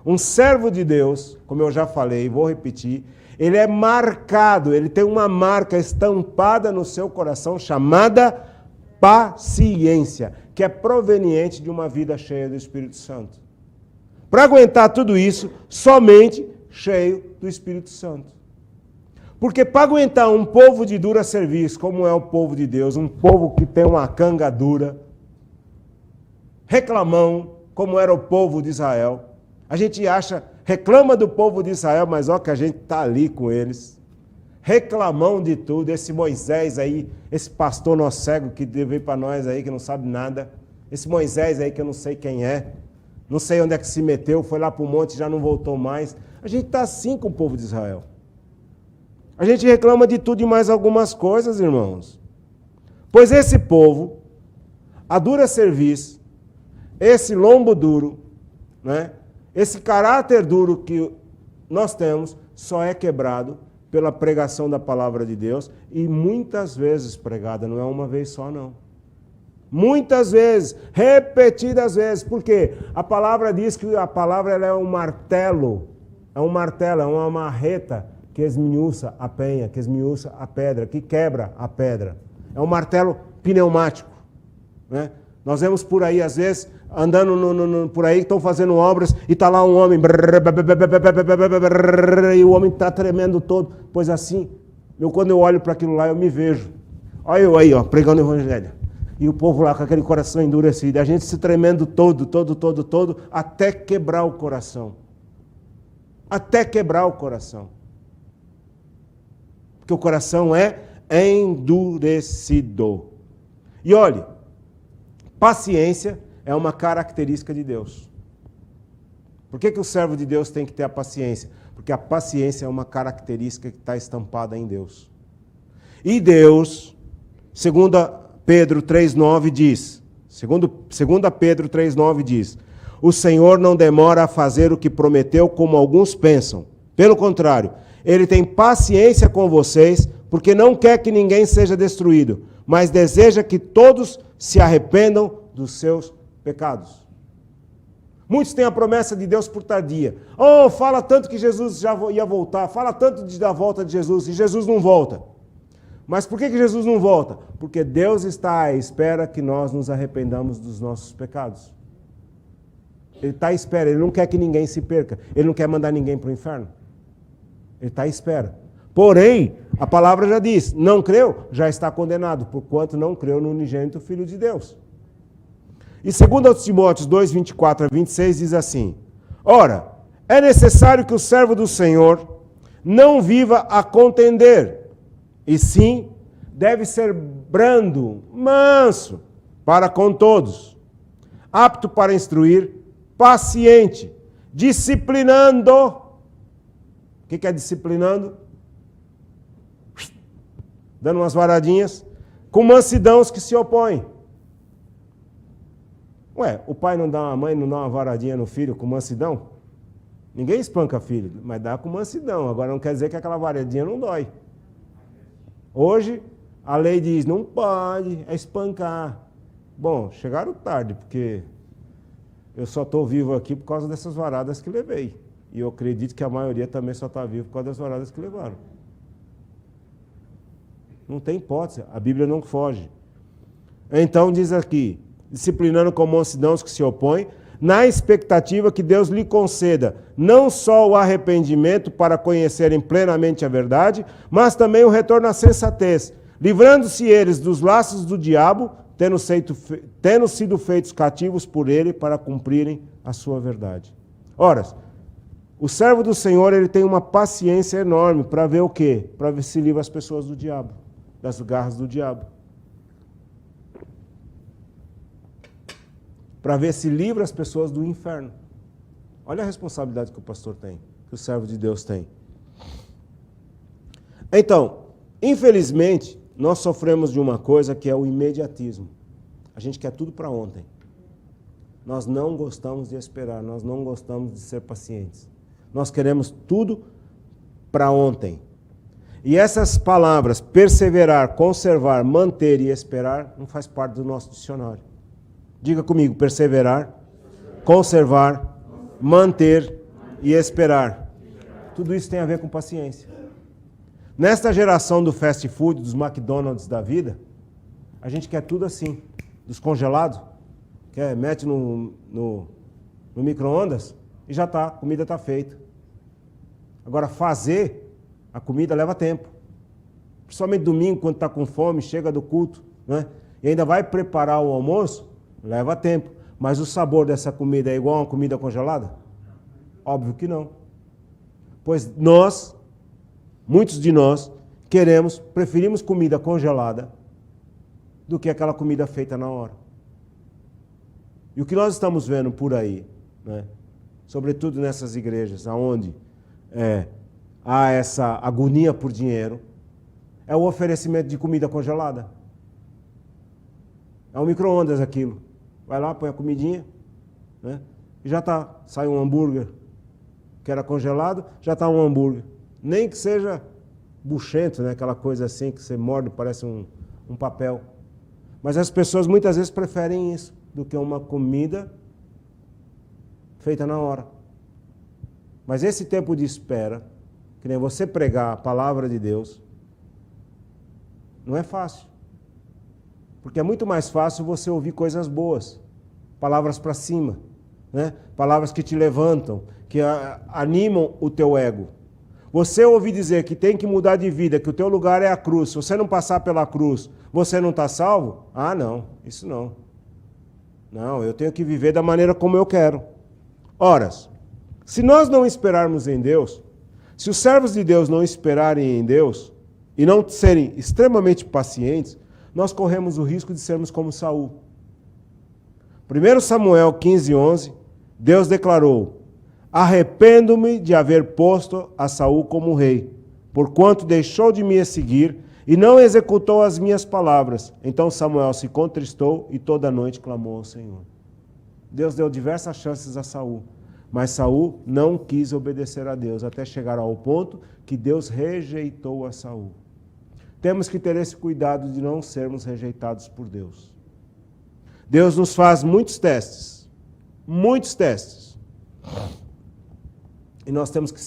Um servo de Deus, como eu já falei, vou repetir, ele é marcado, ele tem uma marca estampada no seu coração chamada paciência, que é proveniente de uma vida cheia do Espírito Santo. Para aguentar tudo isso, somente cheio do Espírito Santo. Porque para aguentar um povo de dura serviço, como é o povo de Deus, um povo que tem uma canga dura, reclamão, como era o povo de Israel, a gente reclama do povo de Israel, mas olha que a gente está ali com eles. Reclamam de tudo, esse Moisés aí, esse pastor nosso cego que veio para nós aí, que não sabe nada. Esse Moisés aí que eu não sei quem é, não sei onde é que se meteu, foi lá para o monte e já não voltou mais. A gente está assim com o povo de Israel. A gente reclama de tudo e mais algumas coisas, irmãos. Pois esse povo, a dura serviço, esse lombo duro, né? Esse caráter duro que nós temos, só é quebrado pela pregação da palavra de Deus e muitas vezes pregada, não é uma vez só não. Muitas vezes, repetidas vezes, porque a palavra diz que a palavra ela é um martelo, é uma marreta que esmiuça a penha, que esmiuça a pedra, que quebra a pedra. É um martelo pneumático, né? Nós vemos por aí, às vezes, andando por aí, estão fazendo obras, e está lá um homem, e o homem está tremendo todo. Pois assim, quando eu olho para aquilo lá, eu me vejo. Olha eu aí, pregando o evangelho. E o povo lá com aquele coração endurecido, a gente se tremendo todo, até quebrar o coração. Até quebrar o coração. Porque o coração é endurecido. E olhe, paciência é uma característica de Deus. Por que o servo de Deus tem que ter a paciência? Porque a paciência é uma característica que está estampada em Deus. E Deus, segundo Pedro 3,9 diz, segundo Pedro 3,9 diz, o Senhor não demora a fazer o que prometeu, como alguns pensam. Pelo contrário, Ele tem paciência com vocês, porque não quer que ninguém seja destruído, mas deseja que todos se arrependam dos seus pecados. Muitos têm a promessa de Deus por tardia. Oh, fala tanto que Jesus já ia voltar, fala tanto da volta de Jesus, e Jesus não volta. Mas por que Jesus não volta? Porque Deus está à espera que nós nos arrependamos dos nossos pecados. Ele está à espera, Ele não quer que ninguém se perca, Ele não quer mandar ninguém para o inferno. Ele está à espera. Porém, a palavra já diz, não creu, já está condenado, porquanto não creu no unigênito Filho de Deus. E 2 Timóteo 2, 24 a 26 diz assim, ora, é necessário que o servo do Senhor não viva a contender, e sim deve ser brando, manso, para com todos, apto para instruir, paciente, disciplinando. O que é disciplinando? Dando umas varadinhas, com mansidão os que se opõem. Ué, o pai não dá uma mãe, não dá uma varadinha no filho com mansidão? Ninguém espanca filho, mas dá com mansidão. Agora não quer dizer que aquela varadinha não dói. Hoje, a lei diz, não pode, é espancar. Bom, chegaram tarde, porque eu só estou vivo aqui por causa dessas varadas que levei. E eu acredito que a maioria também só está vivo por causa das varadas que levaram. Não tem hipótese, a Bíblia não foge. Então diz aqui, disciplinando com mansidão os que se opõem, na expectativa que Deus lhe conceda não só o arrependimento para conhecerem plenamente a verdade, mas também o retorno à sensatez, livrando-se eles dos laços do diabo, tendo sido feitos cativos por ele para cumprirem a sua verdade. Ora, o servo do Senhor, ele tem uma paciência enorme para ver o quê? Para ver se livra as pessoas do diabo, das garras do diabo. Para ver se livra as pessoas do inferno. Olha a responsabilidade que o pastor tem, que o servo de Deus tem. Então, infelizmente, nós sofremos de uma coisa que é o imediatismo. A gente quer tudo para ontem. Nós não gostamos de esperar, nós não gostamos de ser pacientes. Nós queremos tudo para ontem. E essas palavras, perseverar, conservar, manter e esperar, não faz parte do nosso dicionário. Diga comigo, perseverar, conservar, manter e esperar. Tudo isso tem a ver com paciência. Nesta geração do fast food, dos McDonald's da vida, a gente quer tudo assim, dos congelados, mete no micro-ondas e já está, a comida está feita. Agora, fazer a comida leva tempo. Principalmente domingo, quando está com fome, chega do culto, né? E ainda vai preparar o almoço, leva tempo. Mas o sabor dessa comida é igual a uma comida congelada? Óbvio que não. Pois nós, muitos de nós, preferimos comida congelada do que aquela comida feita na hora. E o que nós estamos vendo por aí, né? Sobretudo nessas igrejas, onde há essa agonia por dinheiro, é o oferecimento de comida congelada. É um micro-ondas aquilo. Vai lá, põe a comidinha, né? E já está. Sai um hambúrguer que era congelado, já está um hambúrguer. Nem que seja buchento, né? Aquela coisa assim que você morde, parece um papel. Mas as pessoas muitas vezes preferem isso do que uma comida feita na hora. Mas esse tempo de espera, que nem você pregar a palavra de Deus, não é fácil. Porque é muito mais fácil você ouvir coisas boas, palavras para cima, né? Palavras que te levantam, que animam o teu ego. Você ouvir dizer que tem que mudar de vida, que o teu lugar é a cruz, se você não passar pela cruz, você não está salvo? Ah, não, isso não. Não, eu tenho que viver da maneira como eu quero. Ora, se nós não esperarmos em Deus, se os servos de Deus não esperarem em Deus e não serem extremamente pacientes, nós corremos o risco de sermos como Saul. 1 Samuel 15:11, Deus declarou: arrependo-me de haver posto a Saul como rei, porquanto deixou de me seguir e não executou as minhas palavras. Então Samuel se contristou e toda noite clamou ao Senhor. Deus deu diversas chances a Saul, mas Saul não quis obedecer a Deus, até chegar ao ponto que Deus rejeitou a Saul. Temos que ter esse cuidado de não sermos rejeitados por Deus. Deus nos faz muitos testes. E nós temos que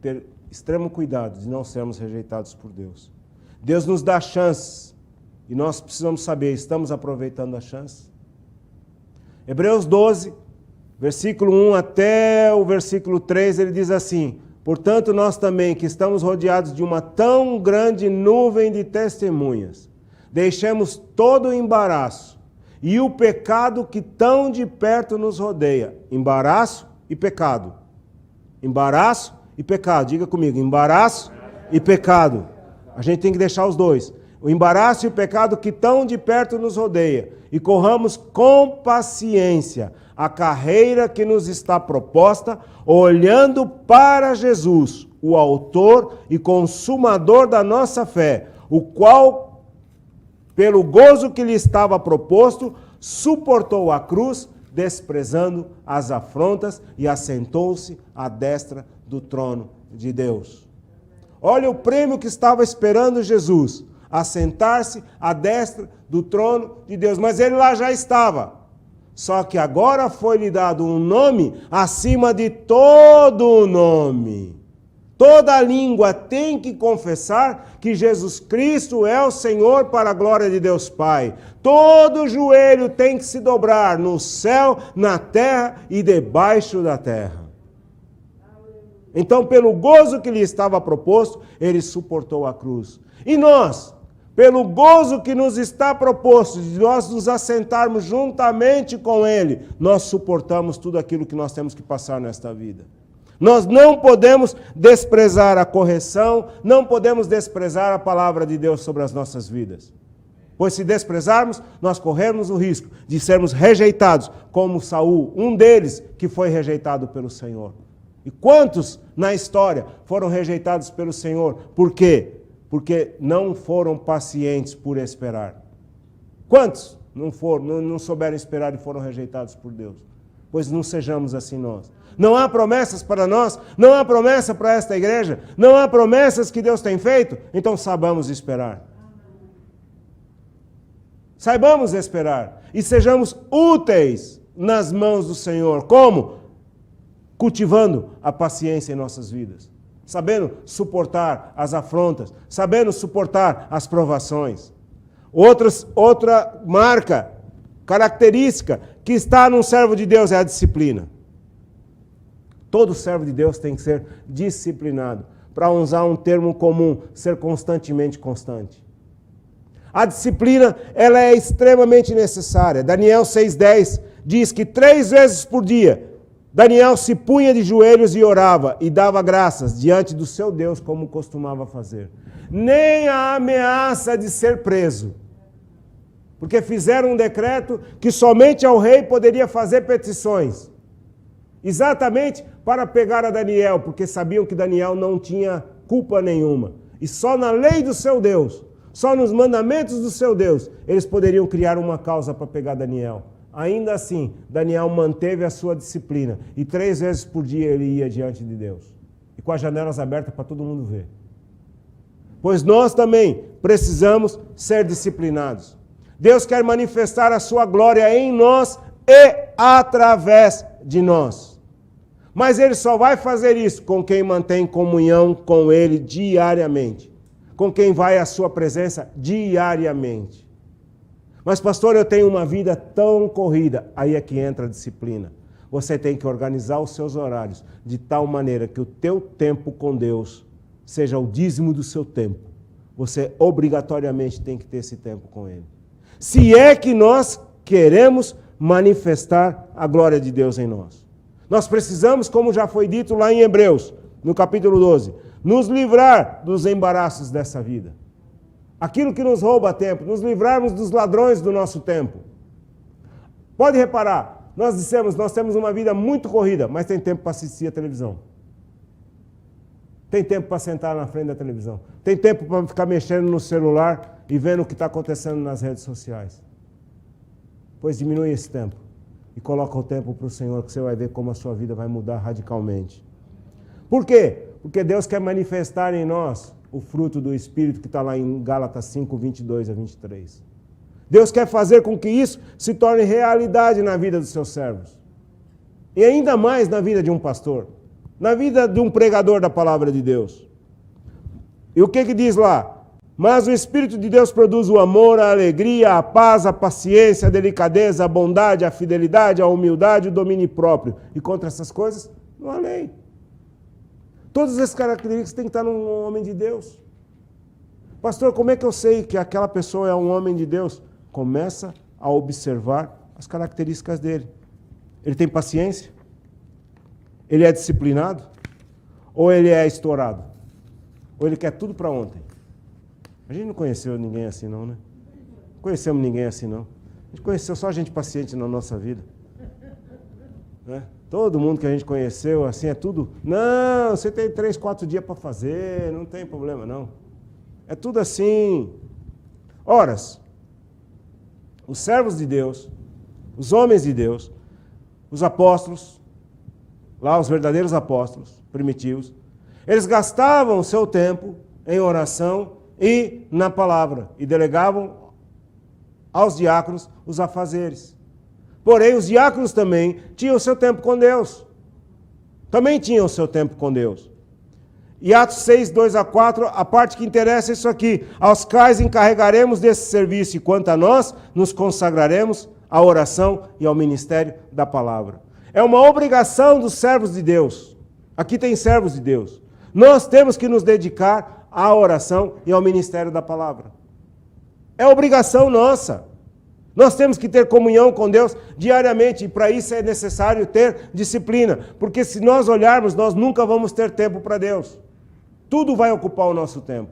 ter extremo cuidado de não sermos rejeitados por Deus. Deus nos dá chances e nós precisamos saber, estamos aproveitando a chance? Hebreus 12, versículo 1 até o versículo 3, ele diz assim: portanto, nós também, que estamos rodeados de uma tão grande nuvem de testemunhas, deixemos todo o embaraço e o pecado que tão de perto nos rodeia. Embaraço e pecado. Embaraço e pecado. Diga comigo, embaraço e pecado. A gente tem que deixar os dois. O embaraço e o pecado que tão de perto nos rodeia. E corramos com paciência a carreira que nos está proposta, olhando para Jesus, o autor e consumador da nossa fé, o qual, pelo gozo que lhe estava proposto, suportou a cruz, desprezando as afrontas, e assentou-se à destra do trono de Deus. Olha o prêmio que estava esperando Jesus, assentar-se à destra do trono de Deus. Mas ele lá já estava. Só que agora foi-lhe dado um nome acima de todo nome. Toda língua tem que confessar que Jesus Cristo é o Senhor, para a glória de Deus Pai. Todo joelho tem que se dobrar no céu, na terra e debaixo da terra. Então, pelo gozo que lhe estava proposto, ele suportou a cruz. E nós, pelo gozo que nos está proposto, de nós nos assentarmos juntamente com Ele, nós suportamos tudo aquilo que nós temos que passar nesta vida. Nós não podemos desprezar a correção, não podemos desprezar a palavra de Deus sobre as nossas vidas. Pois se desprezarmos, nós corremos o risco de sermos rejeitados, como Saul, um deles que foi rejeitado pelo Senhor. E quantos na história foram rejeitados pelo Senhor? Por quê? Porque não foram pacientes por esperar. Quantos não souberam esperar e foram rejeitados por Deus? Pois não sejamos assim nós. Não há promessas para nós, não há promessa para esta igreja, não há promessas que Deus tem feito, então saibamos esperar. Saibamos esperar e sejamos úteis nas mãos do Senhor. Como? Cultivando a paciência em nossas vidas. Sabendo suportar as afrontas, sabendo suportar as provações. Outra marca, característica que está num servo de Deus é a disciplina. Todo servo de Deus tem que ser disciplinado. Para usar um termo comum, ser constantemente constante. A disciplina, ela é extremamente necessária. Daniel 6,10 diz que 3 vezes por dia, Daniel se punha de joelhos e orava e dava graças diante do seu Deus, como costumava fazer. Nem a ameaça de ser preso. Porque fizeram um decreto que somente ao rei poderia fazer petições. Exatamente para pegar a Daniel, porque sabiam que Daniel não tinha culpa nenhuma. E só na lei do seu Deus, só nos mandamentos do seu Deus, eles poderiam criar uma causa para pegar Daniel. Ainda assim, Daniel manteve a sua disciplina. E 3 vezes por dia ele ia diante de Deus. E com as janelas abertas para todo mundo ver. Pois nós também precisamos ser disciplinados. Deus quer manifestar a sua glória em nós e através de nós. Mas Ele só vai fazer isso com quem mantém comunhão com Ele diariamente. Com quem vai à sua presença diariamente. Mas pastor, eu tenho uma vida tão corrida. Aí é que entra a disciplina. Você tem que organizar os seus horários de tal maneira que o teu tempo com Deus seja o dízimo do seu tempo. Você obrigatoriamente tem que ter esse tempo com Ele. Se é que nós queremos manifestar a glória de Deus em nós. Nós precisamos, como já foi dito lá em Hebreus, no capítulo 12, nos livrar dos embaraços dessa vida. Aquilo que nos rouba tempo, nos livrarmos dos ladrões do nosso tempo. Pode reparar, nós dissemos, nós temos uma vida muito corrida, mas tem tempo para assistir a televisão. Tem tempo para sentar na frente da televisão. Tem tempo para ficar mexendo no celular e vendo o que está acontecendo nas redes sociais. Pois diminui esse tempo e coloca o tempo para o Senhor, que você vai ver como a sua vida vai mudar radicalmente. Por quê? Porque Deus quer manifestar em nós o fruto do Espírito que está lá em Gálatas 5, 22 a 23. Deus quer fazer com que isso se torne realidade na vida dos seus servos. E ainda mais na vida de um pastor. Na vida de um pregador da palavra de Deus. E o que diz lá? Mas o Espírito de Deus produz o amor, a alegria, a paz, a paciência, a delicadeza, a bondade, a fidelidade, a humildade, o domínio próprio. E contra essas coisas, não há lei. Todas essas características têm que estar num homem de Deus. Pastor, como é que eu sei que aquela pessoa é um homem de Deus? Começa a observar as características dele. Ele tem paciência? Ele é disciplinado? Ou ele é estourado? Ou ele quer tudo para ontem? A gente não conheceu ninguém assim não, né? Não conhecemos ninguém assim não. A gente conheceu só gente paciente na nossa vida. Né? Todo mundo que a gente conheceu, assim, é tudo... Não, você tem 3, 4 dias para fazer, não tem problema, não. É tudo assim. Horas, os servos de Deus, os homens de Deus, os apóstolos, lá os verdadeiros apóstolos primitivos, eles gastavam o seu tempo em oração e na palavra, e delegavam aos diáconos os afazeres. Porém, os diáconos também tinham o seu tempo com Deus. Também tinham o seu tempo com Deus. E Atos 6, 2 a 4, a parte que interessa é isso aqui. Aos quais encarregaremos desse serviço, e quanto a nós, nos consagraremos à oração e ao ministério da palavra. É uma obrigação dos servos de Deus. Aqui tem servos de Deus. Nós temos que nos dedicar à oração e ao ministério da palavra. É obrigação nossa. Nós temos que ter comunhão com Deus diariamente, e para isso é necessário ter disciplina, porque se nós olharmos, nós nunca vamos ter tempo para Deus. Tudo vai ocupar o nosso tempo.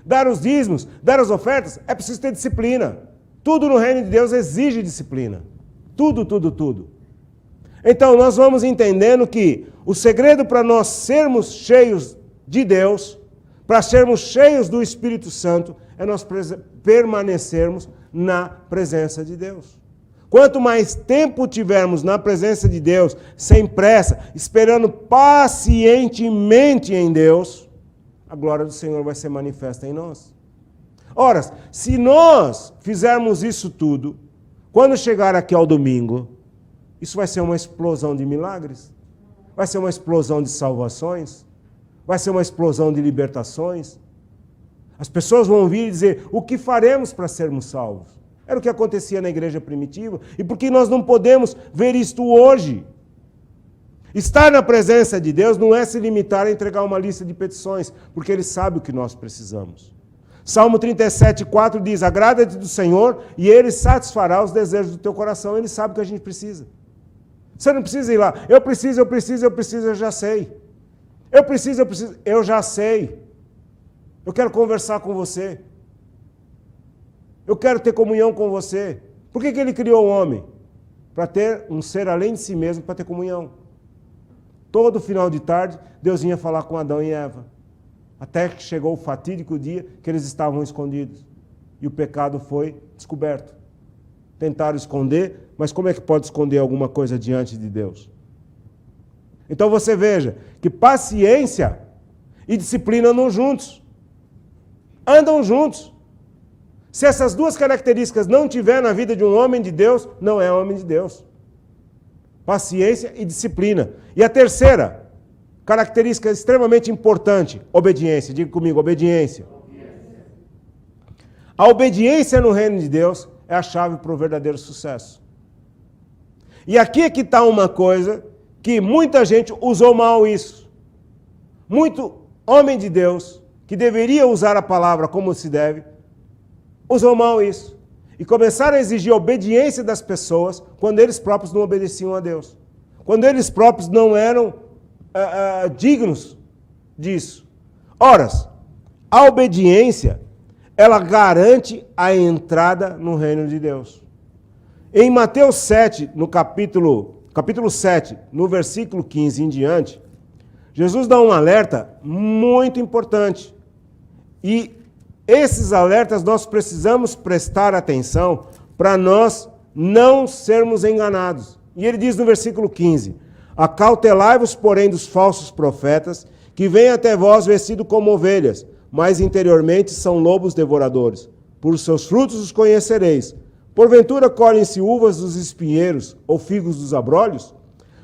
Dar os dízimos, dar as ofertas, é preciso ter disciplina. Tudo no reino de Deus exige disciplina. Tudo, tudo, tudo. Então nós vamos entendendo que o segredo para nós sermos cheios de Deus, para sermos cheios do Espírito Santo, é nós permanecermos na presença de Deus. Quanto mais tempo tivermos na presença de Deus, sem pressa, esperando pacientemente em Deus, a glória do Senhor vai ser manifesta em nós. Ora, se nós fizermos isso tudo, quando chegar aqui ao domingo, isso vai ser uma explosão de milagres, vai ser uma explosão de salvações, vai ser uma explosão de libertações. As pessoas vão vir e dizer, o que faremos para sermos salvos? Era o que acontecia na igreja primitiva. E por que nós não podemos ver isto hoje? Estar na presença de Deus não é se limitar a entregar uma lista de petições, porque Ele sabe o que nós precisamos. Salmo 37:4 diz, agrada-te do Senhor e Ele satisfará os desejos do teu coração. Ele sabe o que a gente precisa. Você não precisa ir lá, eu preciso, eu já sei. Eu já sei. Eu quero conversar com você. Eu quero ter comunhão com você. Por que Ele criou o homem? Para ter um ser além de si mesmo, para ter comunhão. Todo final de tarde, Deus vinha falar com Adão e Eva. Até que chegou o fatídico dia que eles estavam escondidos. E o pecado foi descoberto. Tentaram esconder, mas como é que pode esconder alguma coisa diante de Deus? Então você veja que paciência e disciplina andam juntos. Andam juntos. Se essas duas características não tiver na vida de um homem de Deus, não é homem de Deus. Paciência e disciplina. E a terceira característica extremamente importante, obediência. Diga comigo, obediência. A obediência no reino de Deus é a chave para o verdadeiro sucesso. E aqui é que está uma coisa que muita gente usou mal isso. Muito homem de Deus, que deveria usar a palavra como se deve, usou mal isso. E começaram a exigir a obediência das pessoas quando eles próprios não obedeciam a Deus. Quando eles próprios não eram dignos disso. Ora, a obediência, ela garante a entrada no reino de Deus. Em Mateus 7, no capítulo 7, no versículo 15 em diante, Jesus dá um alerta muito importante. E esses alertas nós precisamos prestar atenção para nós não sermos enganados. E ele diz no versículo 15, acautelai-vos, porém, dos falsos profetas, que vêm até vós vestidos como ovelhas, mas interiormente são lobos devoradores. Por seus frutos os conhecereis. Porventura colhem-se uvas dos espinheiros ou figos dos abrolhos?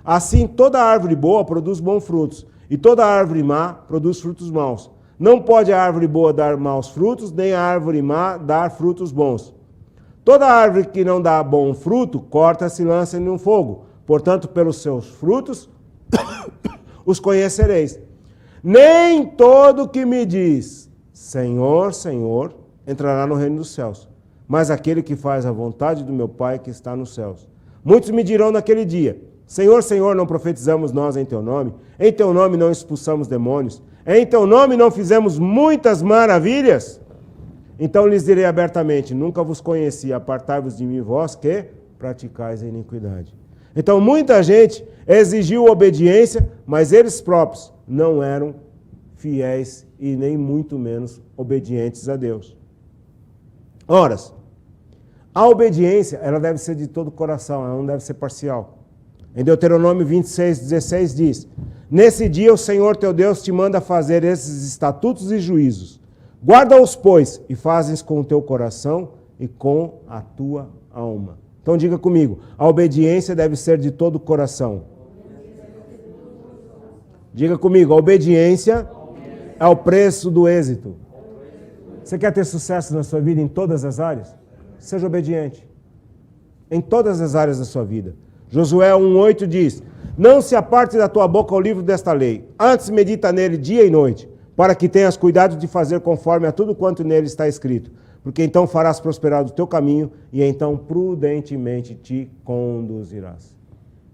Assim toda árvore boa produz bons frutos, e toda árvore má produz frutos maus. Não pode a árvore boa dar maus frutos, nem a árvore má dar frutos bons. Toda árvore que não dá bom fruto, corta-se e lança em um fogo. Portanto, pelos seus frutos os conhecereis. Nem todo que me diz, Senhor, Senhor, entrará no reino dos céus, mas aquele que faz a vontade do meu Pai que está nos céus. Muitos me dirão naquele dia, Senhor, Senhor, não profetizamos nós em Teu nome? Em Teu nome não expulsamos demônios? Em Teu nome não fizemos muitas maravilhas? Então lhes direi abertamente, nunca vos conheci, apartai-vos de mim, vós que praticais a iniquidade. Então muita gente exigiu obediência, mas eles próprios não eram fiéis e nem muito menos obedientes a Deus. Ora, a obediência, ela deve ser de todo o coração, ela não deve ser parcial. Em Deuteronômio 26:16 diz, nesse dia o Senhor teu Deus te manda fazer esses estatutos e juízos. Guarda-os, pois, e fazes com o teu coração e com a tua alma. Então diga comigo, a obediência deve ser de todo o coração. Diga comigo, a obediência é o preço do êxito. Você quer ter sucesso na sua vida em todas as áreas? Seja obediente. Em todas as áreas da sua vida. Josué 1:8 diz, não se aparte da tua boca o livro desta lei, antes medita nele dia e noite, para que tenhas cuidado de fazer conforme a tudo quanto nele está escrito. porque então farás prosperar o teu caminho e então prudentemente te conduzirás.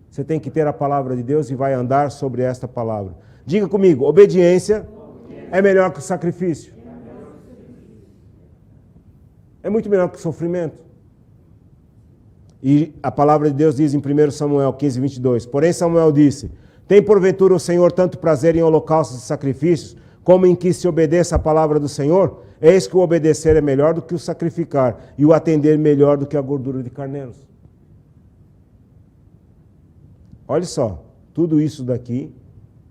Você tem que ter a palavra de Deus e vai andar sobre esta palavra. Diga comigo, obediência é melhor que o sacrifício. É muito melhor que o sofrimento. E a palavra de Deus diz em 1 Samuel 15, 22, porém Samuel disse, tem porventura o Senhor tanto prazer em holocaustos e sacrifícios, como em que se obedeça a palavra do Senhor? Eis que o obedecer é melhor do que o sacrificar, e o atender melhor do que a gordura de carneiros. Olha só, tudo isso daqui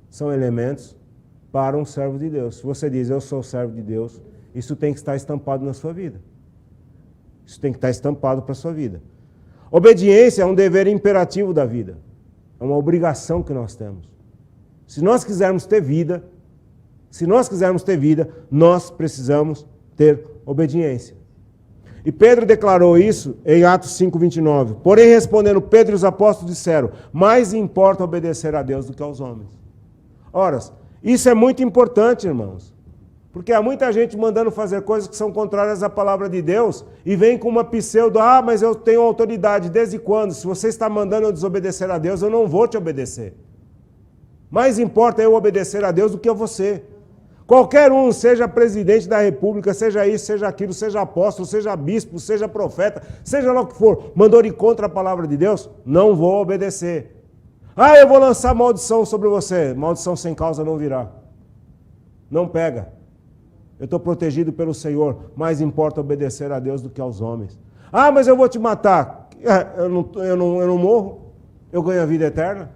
são elementos para um servo de Deus. Se você diz, eu sou servo de Deus, isso tem que estar estampado na sua vida. Isso tem que estar estampado para a sua vida. Obediência é um dever imperativo da vida. É uma obrigação que nós temos. Se nós quisermos ter vida, nós precisamos ter obediência. E Pedro declarou isso em Atos 5:29. Porém, respondendo Pedro e os apóstolos disseram, mais importa obedecer a Deus do que aos homens. Ora, isso é muito importante, irmãos. Porque há muita gente mandando fazer coisas que são contrárias à palavra de Deus e vem com uma pseudo, mas eu tenho autoridade. Desde quando? Se você está mandando eu desobedecer a Deus, eu não vou te obedecer. Mais importa eu obedecer a Deus do que a você. Qualquer um, seja presidente da república, seja isso, seja aquilo, seja apóstolo, seja bispo, seja profeta, seja lá o que for, mandou ir contra a palavra de Deus, não vou obedecer. Eu vou lançar maldição sobre você. Maldição sem causa não virá. Não pega. Eu estou protegido pelo Senhor. Mais importa obedecer a Deus do que aos homens. Mas eu vou te matar. Eu não morro. Eu ganho a vida eterna.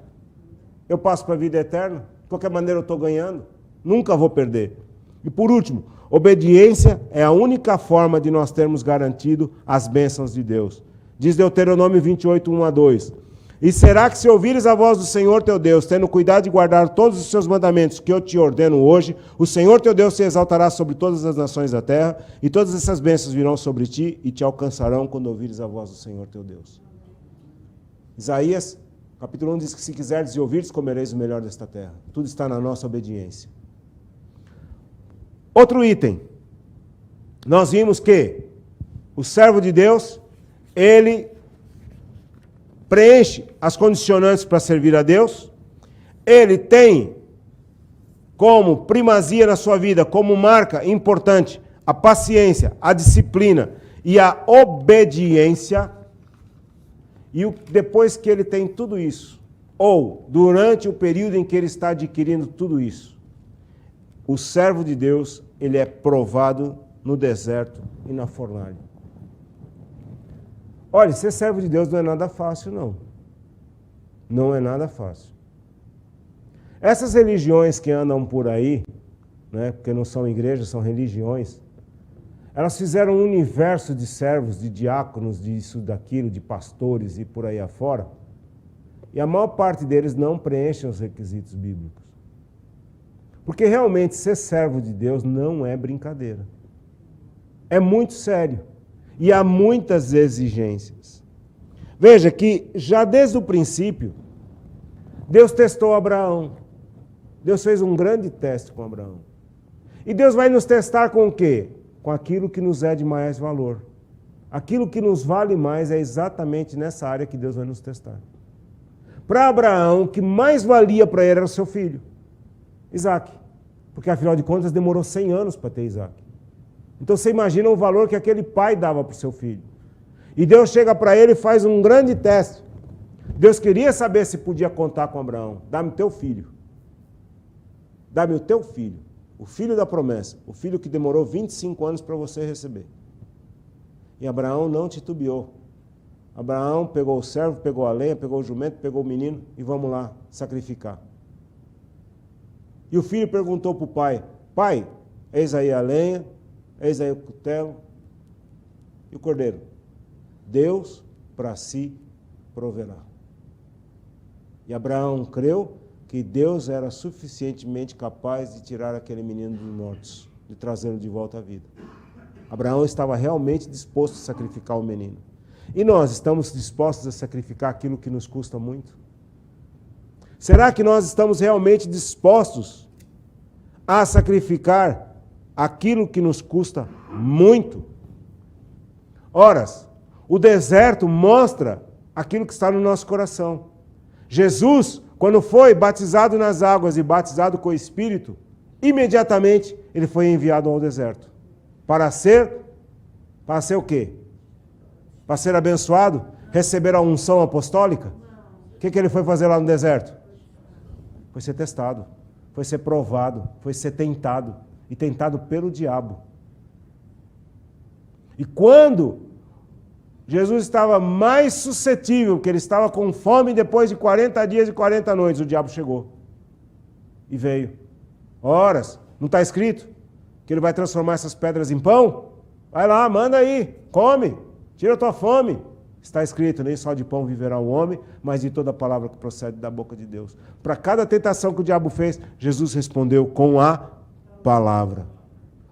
Eu passo para a vida eterna. De qualquer maneira eu estou ganhando. Nunca vou perder. E por último, obediência é a única forma de nós termos garantido as bênçãos de Deus. Diz Deuteronômio 28, 1-2. E será que se ouvires a voz do Senhor teu Deus, tendo cuidado de guardar todos os seus mandamentos que eu te ordeno hoje, o Senhor teu Deus se exaltará sobre todas as nações da terra, e todas essas bênçãos virão sobre ti e te alcançarão quando ouvires a voz do Senhor teu Deus. Isaías, capítulo 1, diz que se quiserdes e ouvires, comereis o melhor desta terra. Tudo está na nossa obediência. Outro item. Nós vimos que o servo de Deus, ele preenche as condicionantes para servir a Deus, ele tem como primazia na sua vida, como marca importante, a paciência, a disciplina e a obediência, e depois que ele tem tudo isso, ou durante o período em que ele está adquirindo tudo isso, o servo de Deus, ele é provado no deserto e na fornalha. Olha, ser servo de Deus não é nada fácil, não. Não é nada fácil. Essas religiões que andam por aí, né, porque não são igrejas, são religiões, elas fizeram um universo de servos, de diáconos, disso, daquilo, de pastores e por aí afora, e a maior parte deles não preenchem os requisitos bíblicos. Porque realmente ser servo de Deus não é brincadeira. É muito sério. E há muitas exigências. Veja que já desde o princípio, Deus testou Abraão. Deus fez um grande teste com Abraão. E Deus vai nos testar com o quê? Com aquilo que nos é de mais valor. Aquilo que nos vale mais é exatamente nessa área que Deus vai nos testar. Para Abraão, o que mais valia para ele era o seu filho, Isaac. Porque afinal de contas demorou 100 anos para ter Isaac. Então você imagina o valor que aquele pai dava para o seu filho. E Deus chega para ele e faz um grande teste. Deus queria saber se podia contar com Abraão. Dá-me teu filho. Dá-me o teu filho. O filho da promessa. O filho que demorou 25 anos para você receber. E Abraão não titubeou. Abraão pegou o servo, pegou a lenha, pegou o jumento, pegou o menino e vamos lá sacrificar. E o filho perguntou para o pai, pai, eis aí a lenha, eis aí o cutelo e o cordeiro. Deus para si proverá. E Abraão creu que Deus era suficientemente capaz de tirar aquele menino dos mortos, de trazê-lo de volta à vida. Abraão estava realmente disposto a sacrificar o menino. E nós estamos dispostos a sacrificar aquilo que nos custa muito? Será que nós estamos realmente dispostos a sacrificar aquilo que nos custa muito? Horas, o deserto mostra aquilo que está no nosso coração. Jesus, quando foi batizado nas águas e batizado com o Espírito, imediatamente ele foi enviado ao deserto. Para ser o quê? Para ser abençoado? Receber a unção apostólica? O que ele foi fazer lá no deserto? Foi ser testado, foi ser provado, foi ser tentado. E tentado pelo diabo. E quando Jesus estava mais suscetível, que ele estava com fome depois de 40 dias e 40 noites, o diabo chegou. E veio. Horas, não está escrito que ele vai transformar essas pedras em pão? Vai lá, manda aí, come, tira a tua fome. Está escrito, nem só de pão viverá o homem, mas de toda palavra que procede da boca de Deus. Para cada tentação que o diabo fez, Jesus respondeu com a palavra.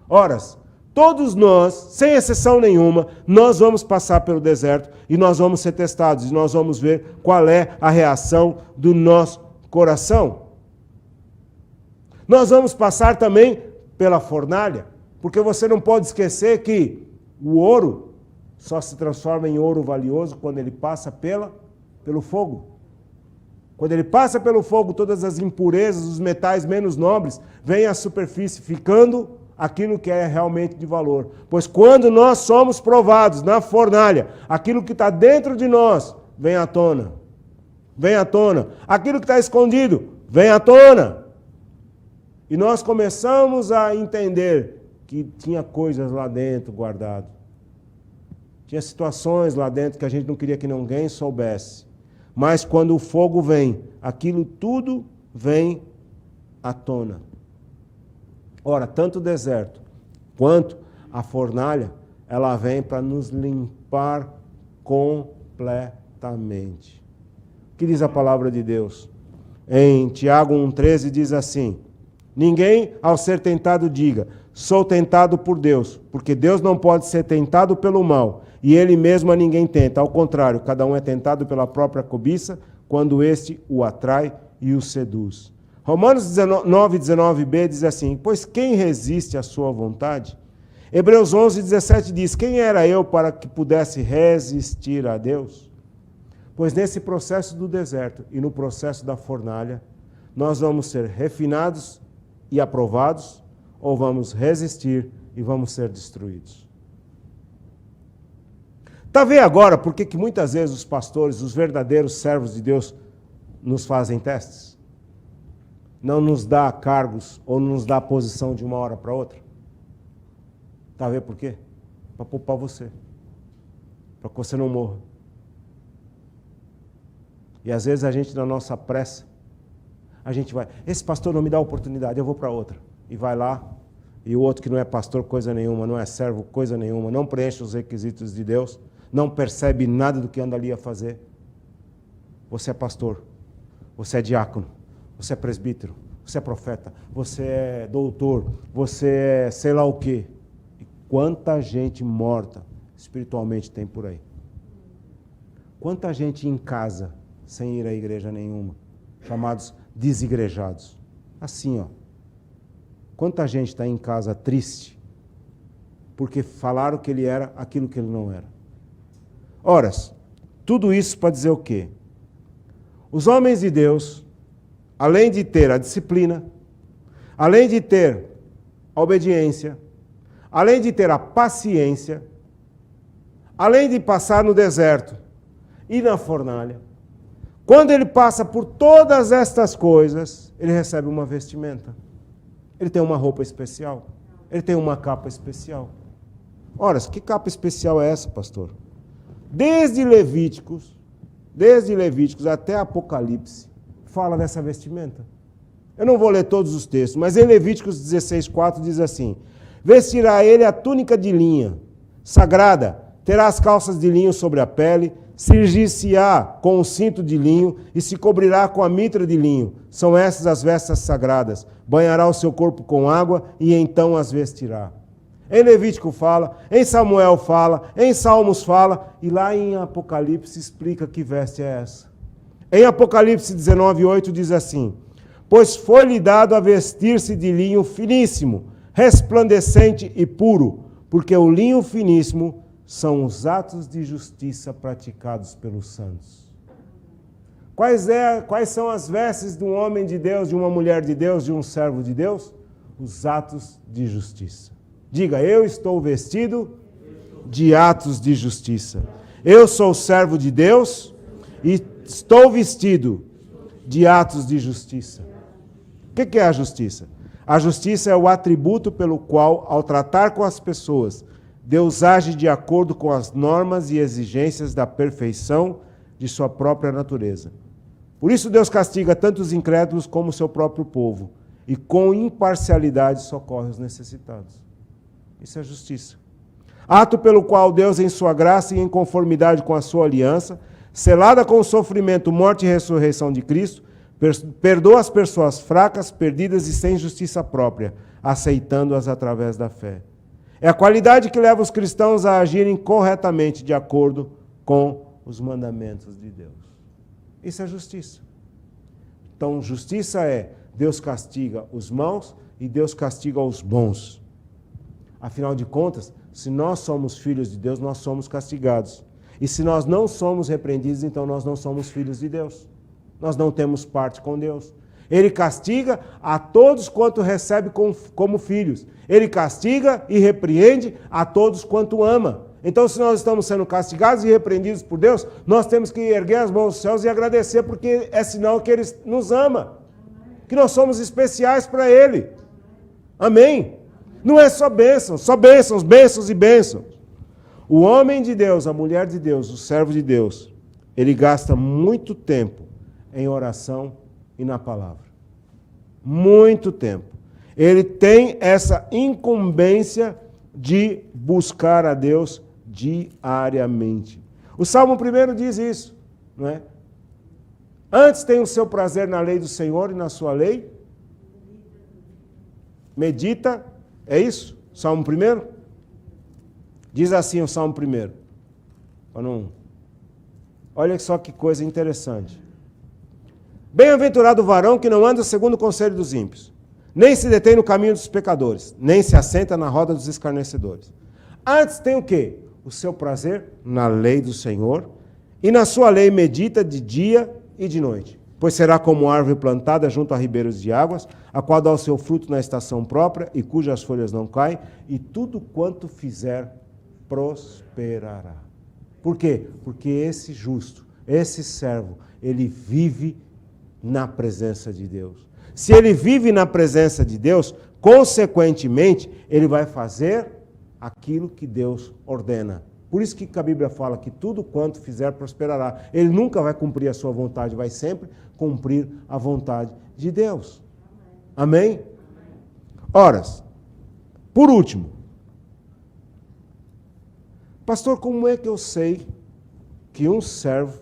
Horas, todos nós, sem exceção nenhuma, nós vamos passar pelo deserto e nós vamos ser testados e nós vamos ver qual é a reação do nosso coração. Nós vamos passar também pela fornalha, porque você não pode esquecer que o ouro só se transforma em ouro valioso quando ele passa pelo fogo. Quando ele passa pelo fogo, todas as impurezas, os metais menos nobres, vêm à superfície, ficando aquilo que é realmente de valor. Pois quando nós somos provados na fornalha, aquilo que está dentro de nós vem à tona. Vem à tona. Aquilo que está escondido vem à tona. E nós começamos a entender que tinha coisas lá dentro guardadas. Tinha situações lá dentro que a gente não queria que ninguém soubesse. Mas quando o fogo vem, aquilo tudo vem à tona. Ora, tanto o deserto quanto a fornalha, ela vem para nos limpar completamente. O que diz a palavra de Deus? Em Tiago 1,13 diz assim: ninguém ao ser tentado diga, sou tentado por Deus, porque Deus não pode ser tentado pelo mal, e ele mesmo a ninguém tenta. Ao contrário, cada um é tentado pela própria cobiça, quando este o atrai e o seduz. Romanos 9:19b diz assim: pois quem resiste à sua vontade? Hebreus 11:17 diz: quem era eu para que pudesse resistir a Deus? Pois nesse processo do deserto e no processo da fornalha, nós vamos ser refinados e aprovados, ou vamos resistir e vamos ser destruídos. Está vendo agora por que muitas vezes os pastores, os verdadeiros servos de Deus, nos fazem testes? Não nos dá cargos ou não nos dá posição de uma hora para outra? Está vendo por quê? Para poupar você. Para que você não morra. E às vezes a gente, na nossa pressa, a gente vai, esse pastor não me dá oportunidade, eu vou para outra. E vai lá, e o outro que não é pastor coisa nenhuma, não é servo coisa nenhuma, não preenche os requisitos de Deus, não percebe nada do que anda ali a fazer. Você é pastor, você é diácono, você é presbítero, você é profeta, você é doutor, você é sei lá o quê. E quanta gente morta espiritualmente tem por aí. Quanta gente em casa, sem ir à igreja nenhuma, chamados desigrejados. Assim, ó. Quanta gente está em casa triste, porque falaram que ele era aquilo que ele não era. Ora, tudo isso para dizer o quê? Os homens de Deus, além de ter a disciplina, além de ter a obediência, além de ter a paciência, além de passar no deserto e na fornalha, quando ele passa por todas estas coisas, ele recebe uma vestimenta. Ele tem uma roupa especial. Ele tem uma capa especial. Ora, que capa especial é essa, pastor? Desde Levíticos até Apocalipse, fala dessa vestimenta. Eu não vou ler todos os textos, mas em Levíticos 16:4 diz assim: vestirá ele a túnica de linha, sagrada, terá as calças de linho sobre a pele, cingir-se-á com o cinto de linho e se cobrirá com a mitra de linho. São essas as vestes sagradas. Banhará o seu corpo com água e então as vestirá. Em Levítico fala, em Samuel fala, em Salmos fala, e lá em Apocalipse explica que veste é essa. Em Apocalipse 19:8 diz assim: pois foi-lhe dado a vestir-se de linho finíssimo, resplandecente e puro, porque o linho finíssimo são os atos de justiça praticados pelos santos. Quais são as vestes de um homem de Deus, de uma mulher de Deus, de um servo de Deus? Os atos de justiça. Diga, eu estou vestido de atos de justiça. Eu sou servo de Deus e estou vestido de atos de justiça. O que é a justiça? A justiça é o atributo pelo qual, ao tratar com as pessoas, Deus age de acordo com as normas e exigências da perfeição de sua própria natureza. Por isso Deus castiga tanto os incrédulos como o seu próprio povo, e com imparcialidade socorre os necessitados. Isso é justiça. Ato pelo qual Deus, em sua graça e em conformidade com a sua aliança, selada com o sofrimento, morte e ressurreição de Cristo, perdoa as pessoas fracas, perdidas e sem justiça própria, aceitando-as através da fé. É a qualidade que leva os cristãos a agirem corretamente de acordo com os mandamentos de Deus. Isso é justiça. Então, justiça é Deus castiga os maus e Deus castiga os bons. Afinal de contas, se nós somos filhos de Deus, nós somos castigados. E se nós não somos repreendidos, então nós não somos filhos de Deus. Nós não temos parte com Deus. Ele castiga a todos quanto recebe como filhos. Ele castiga e repreende a todos quanto ama. Então, se nós estamos sendo castigados e repreendidos por Deus, nós temos que erguer as mãos aos céus e agradecer, porque é sinal que Ele nos ama. Que nós somos especiais para Ele. Amém? Não é só bênçãos, bênçãos e bênçãos. O homem de Deus, a mulher de Deus, o servo de Deus, ele gasta muito tempo em oração e na palavra. Muito tempo. Ele tem essa incumbência de buscar a Deus diariamente. O Salmo 1 diz isso, não é? Antes tem o seu prazer na lei do Senhor e na sua lei. Medita, é isso? Salmo 1? Diz assim o Salmo 1. Olha só que coisa interessante. Bem-aventurado o varão que não anda segundo o conselho dos ímpios, nem se detém no caminho dos pecadores, nem se assenta na roda dos escarnecedores. Antes tem o quê? O seu prazer na lei do Senhor, e na sua lei medita de dia e de noite. Pois será como árvore plantada junto a ribeiros de águas, a qual dá o seu fruto na estação própria, e cujas folhas não caem, e tudo quanto fizer prosperará. Por quê? Porque esse justo, esse servo, ele vive na presença de Deus. Se ele vive na presença de Deus, consequentemente, ele vai fazer aquilo que Deus ordena. Por isso que a Bíblia fala que tudo quanto fizer prosperará. Ele nunca vai cumprir a sua vontade, vai sempre cumprir a vontade de Deus. Amém? Ora, por último, pastor, como é que eu sei que um servo,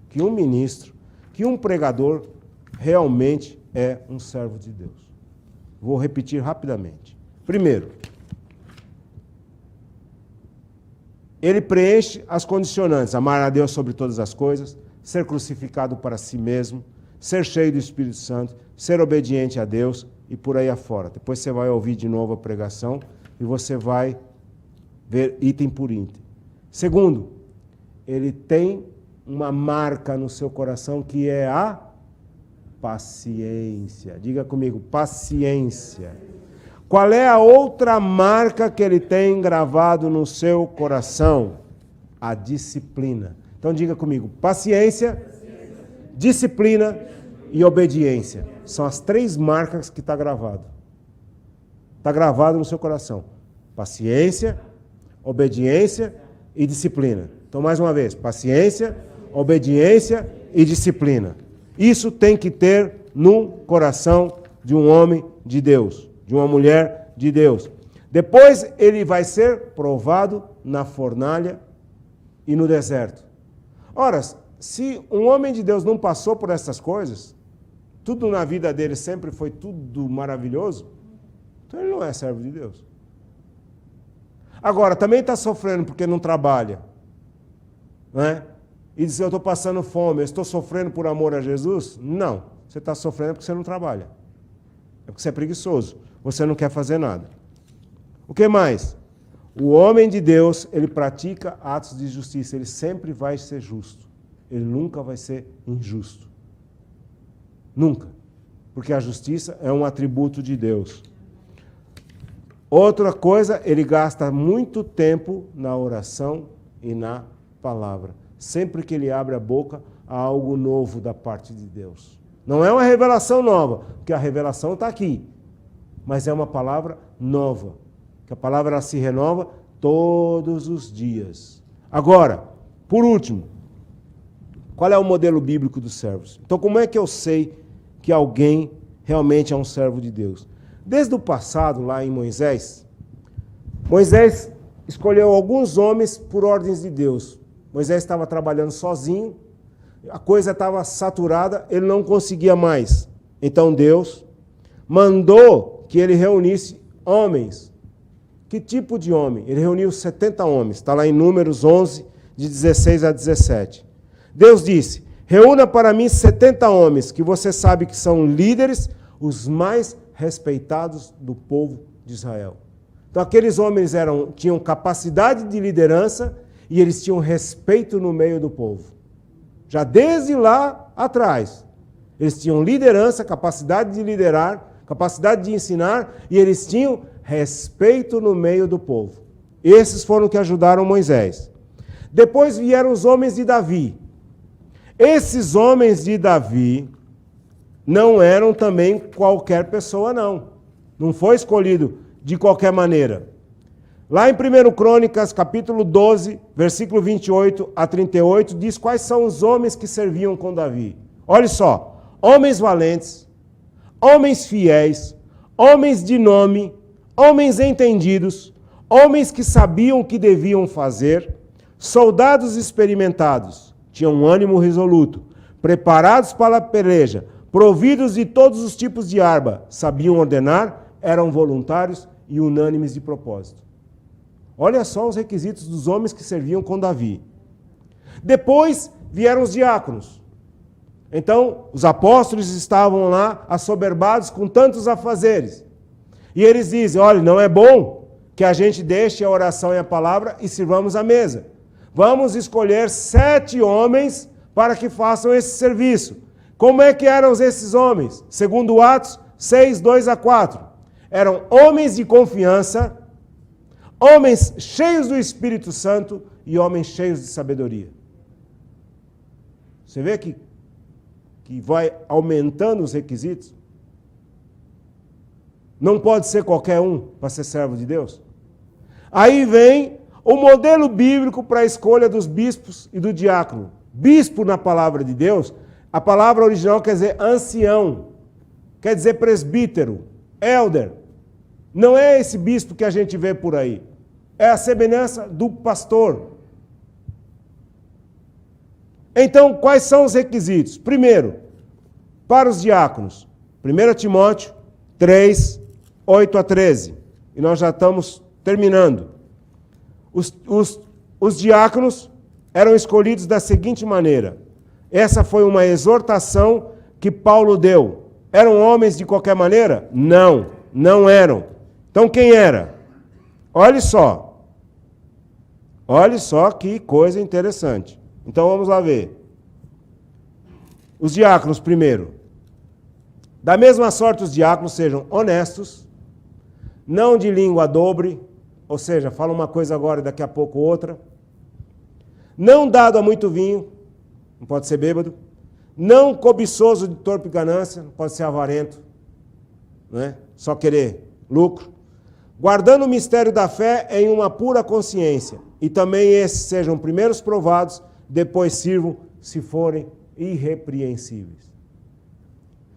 que um ministro, que um pregador realmente é um servo de Deus? Vou repetir rapidamente. Primeiro, ele preenche as condicionantes: amar a Deus sobre todas as coisas, ser crucificado para si mesmo, ser cheio do Espírito Santo, ser obediente a Deus e por aí afora. Depois você vai ouvir de novo a pregação e você vai ver item por item. Segundo, ele tem uma marca no seu coração que é a paciência. Diga comigo, paciência. Qual é a outra marca que ele tem gravado no seu coração? A disciplina. Então diga comigo, paciência, disciplina e obediência. São as 3 marcas que está gravado. Está gravado no seu coração. Paciência, obediência e disciplina. Então mais uma vez, paciência, obediência e disciplina. Isso tem que ter no coração de um homem de Deus, de uma mulher de Deus. Depois ele vai ser provado na fornalha e no deserto. Ora, se um homem de Deus não passou por essas coisas, tudo na vida dele sempre foi tudo maravilhoso, então ele não é servo de Deus. Agora, também está sofrendo porque não trabalha, não é? E diz, eu estou passando fome, eu estou sofrendo por amor a Jesus? Não, você está sofrendo porque você não trabalha. É porque você é preguiçoso, você não quer fazer nada. O que mais? O homem de Deus, ele pratica atos de justiça, ele sempre vai ser justo. Ele nunca vai ser injusto. Nunca. Porque a justiça é um atributo de Deus. Outra coisa, ele gasta muito tempo na oração e na palavra. Sempre que ele abre a boca, há algo novo da parte de Deus. Não é uma revelação nova, porque a revelação está aqui. Mas é uma palavra nova. Que a palavra ela se renova todos os dias. Agora, por último, qual é o modelo bíblico dos servos? Então, como é que eu sei que alguém realmente é um servo de Deus? Desde o passado, lá em Moisés escolheu alguns homens por ordens de Deus. Moisés estava trabalhando sozinho, a coisa estava saturada, ele não conseguia mais. Então Deus mandou que ele reunisse homens. Que tipo de homem? Ele reuniu 70 homens, está lá em Números 11, de 16 a 17. Deus disse, reúna para mim 70 homens, que você sabe que são líderes, os mais respeitados do povo de Israel. Então aqueles homens tinham capacidade de liderança e eles tinham respeito no meio do povo. Já desde lá atrás, eles tinham liderança, capacidade de liderar, capacidade de ensinar e eles tinham respeito no meio do povo. Esses foram que ajudaram Moisés. Depois vieram os homens de Davi. Esses homens de Davi não eram também qualquer pessoa, não. Não foi escolhido de qualquer maneira. Lá em 1 Crônicas, capítulo 12, versículo 28 a 38, diz quais são os homens que serviam com Davi. Olha só, homens valentes, homens fiéis, homens de nome, homens entendidos, homens que sabiam o que deviam fazer, soldados experimentados, tinham um ânimo resoluto, preparados para a peleja, providos de todos os tipos de arma, sabiam ordenar, eram voluntários e unânimes de propósito. Olha só os requisitos dos homens que serviam com Davi. Depois vieram os diáconos. Então, os apóstolos estavam lá assoberbados com tantos afazeres. E eles dizem, olha, não é bom que a gente deixe a oração e a palavra e sirvamos a mesa. Vamos escolher 7 homens para que façam esse serviço. Como é que eram esses homens? Segundo Atos 6, 2 a 4. Eram homens de confiança, homens cheios do Espírito Santo e homens cheios de sabedoria. Você vê que vai aumentando os requisitos? Não pode ser qualquer um para ser servo de Deus. Aí vem o modelo bíblico para a escolha dos bispos e do diácono. Bispo na palavra de Deus, a palavra original quer dizer ancião, quer dizer presbítero, elder. Não é esse bispo que a gente vê por aí. É a semelhança do pastor. Então, quais são os requisitos? Primeiro, para os diáconos, 1 Timóteo 3, 8 a 13. E nós já estamos terminando. Os diáconos eram escolhidos da seguinte maneira. Essa foi uma exortação que Paulo deu. Eram homens de qualquer maneira? Não, não eram. Então quem era? Olhe só. Olhe só que coisa interessante. Então vamos lá ver. Os diáconos primeiro. Da mesma sorte os diáconos sejam honestos, não de língua dobre, ou seja, fala uma coisa agora e daqui a pouco outra. Não dado a muito vinho, não pode ser bêbado. Não cobiçoso de torpe ganância, não pode ser avarento, né? Só querer lucro. Guardando o mistério da fé em uma pura consciência. E também esses sejam primeiros provados, depois sirvam, se forem irrepreensíveis.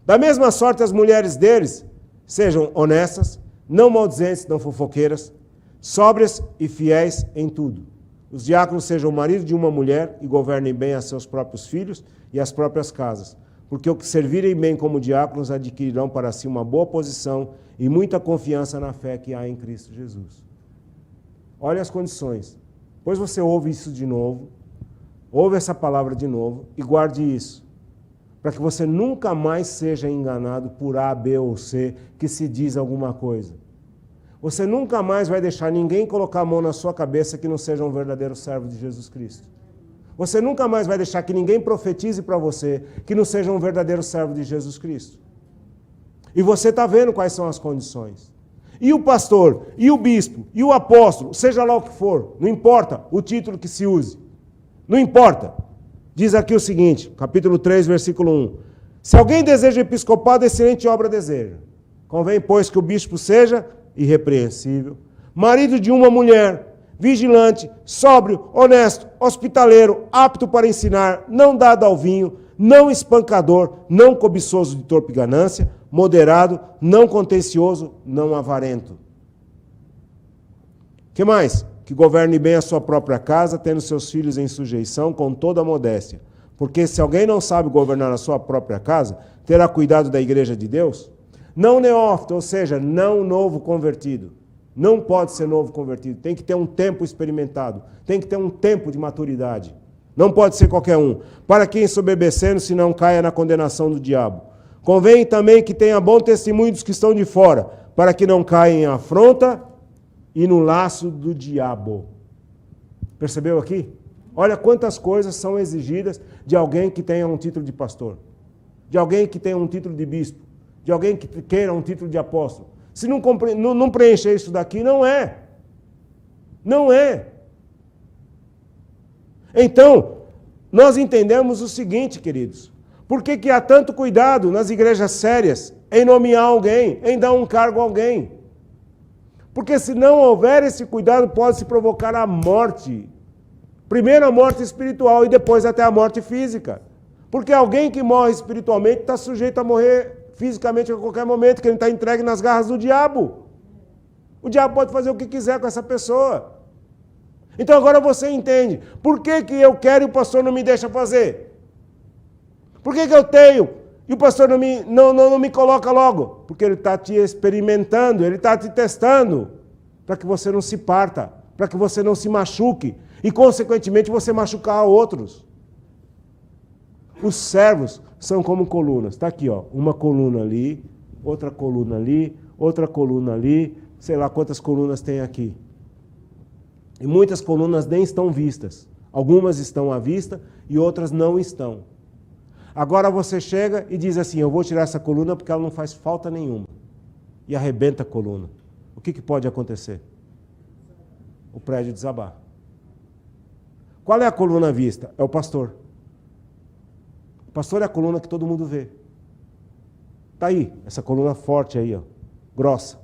Da mesma sorte as mulheres deles sejam honestas, não maldizentes, não fofoqueiras, sóbrias e fiéis em tudo. Os diáconos sejam marido de uma mulher e governem bem a seus próprios filhos e as próprias casas, porque o que servirem bem como diáconos adquirirão para si uma boa posição e muita confiança na fé que há em Cristo Jesus. Olha as condições. Depois você ouve isso de novo, ouve essa palavra de novo e guarde isso, para que você nunca mais seja enganado por A, B ou C que se diz alguma coisa. Você nunca mais vai deixar ninguém colocar a mão na sua cabeça que não seja um verdadeiro servo de Jesus Cristo. Você nunca mais vai deixar que ninguém profetize para você que não seja um verdadeiro servo de Jesus Cristo. E você está vendo quais são as condições. E o pastor, e o bispo, e o apóstolo, seja lá o que for, não importa o título que se use. Não importa. Diz aqui o seguinte, capítulo 3, versículo 1. Se alguém deseja episcopado, excelente obra deseja. Convém, pois, que o bispo seja irrepreensível, marido de uma mulher, vigilante, sóbrio, honesto, hospitaleiro, apto para ensinar, não dado ao vinho, não espancador, não cobiçoso de torpe ganância, moderado, não contencioso, não avarento. Que mais? Que governe bem a sua própria casa, tendo seus filhos em sujeição com toda a modéstia. Porque se alguém não sabe governar a sua própria casa, terá cuidado da igreja de Deus? Não neófito, ou seja, não novo convertido. Não pode ser novo convertido. Tem que ter um tempo experimentado. Tem que ter um tempo de maturidade. Não pode ser qualquer um. Para que ensoberbecendo, se não caia na condenação do diabo. Convém também que tenha bom testemunho dos que estão de fora, para que não caia em afronta e no laço do diabo. Percebeu aqui? Olha quantas coisas são exigidas de alguém que tenha um título de pastor, de alguém que tenha um título de bispo, de alguém que queira um título de apóstolo. Se não preencher isso daqui, não é. Não é. Então, nós entendemos o seguinte, queridos. Por que há tanto cuidado nas igrejas sérias em nomear alguém, em dar um cargo a alguém? Porque se não houver esse cuidado, pode se provocar a morte. Primeiro a morte espiritual e depois até a morte física. Porque alguém que morre espiritualmente está sujeito a morrer fisicamente a qualquer momento, que ele está entregue nas garras do diabo. O diabo pode fazer o que quiser com essa pessoa. Então agora você entende. Por que eu quero e o pastor não me deixa fazer? Por que eu tenho e o pastor não me coloca logo? Porque ele está te experimentando, ele está te testando, para que você não se parta, para que você não se machuque e, consequentemente, você machucar a outros. Os servos são como colunas. Está aqui, ó, uma coluna ali, outra coluna ali, sei lá quantas colunas tem aqui. E muitas colunas nem estão vistas. Algumas estão à vista e outras não estão. Agora você chega e diz assim, eu vou tirar essa coluna porque ela não faz falta nenhuma. E arrebenta a coluna. O que pode acontecer? O prédio desabar. Qual é a coluna à vista? É o pastor. O pastor é a coluna que todo mundo vê. Está aí, essa coluna forte aí, ó, grossa.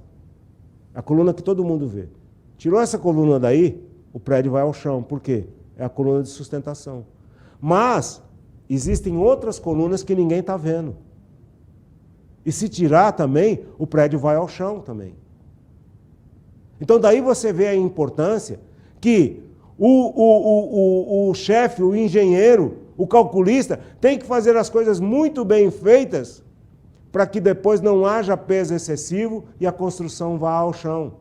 A coluna que todo mundo vê. Tirou essa coluna daí, o prédio vai ao chão. Por quê? É a coluna de sustentação. Mas existem outras colunas que ninguém está vendo. E se tirar também, o prédio vai ao chão também. Então daí você vê a importância que o chefe, o engenheiro, o calculista tem que fazer as coisas muito bem feitas para que depois não haja peso excessivo e a construção vá ao chão.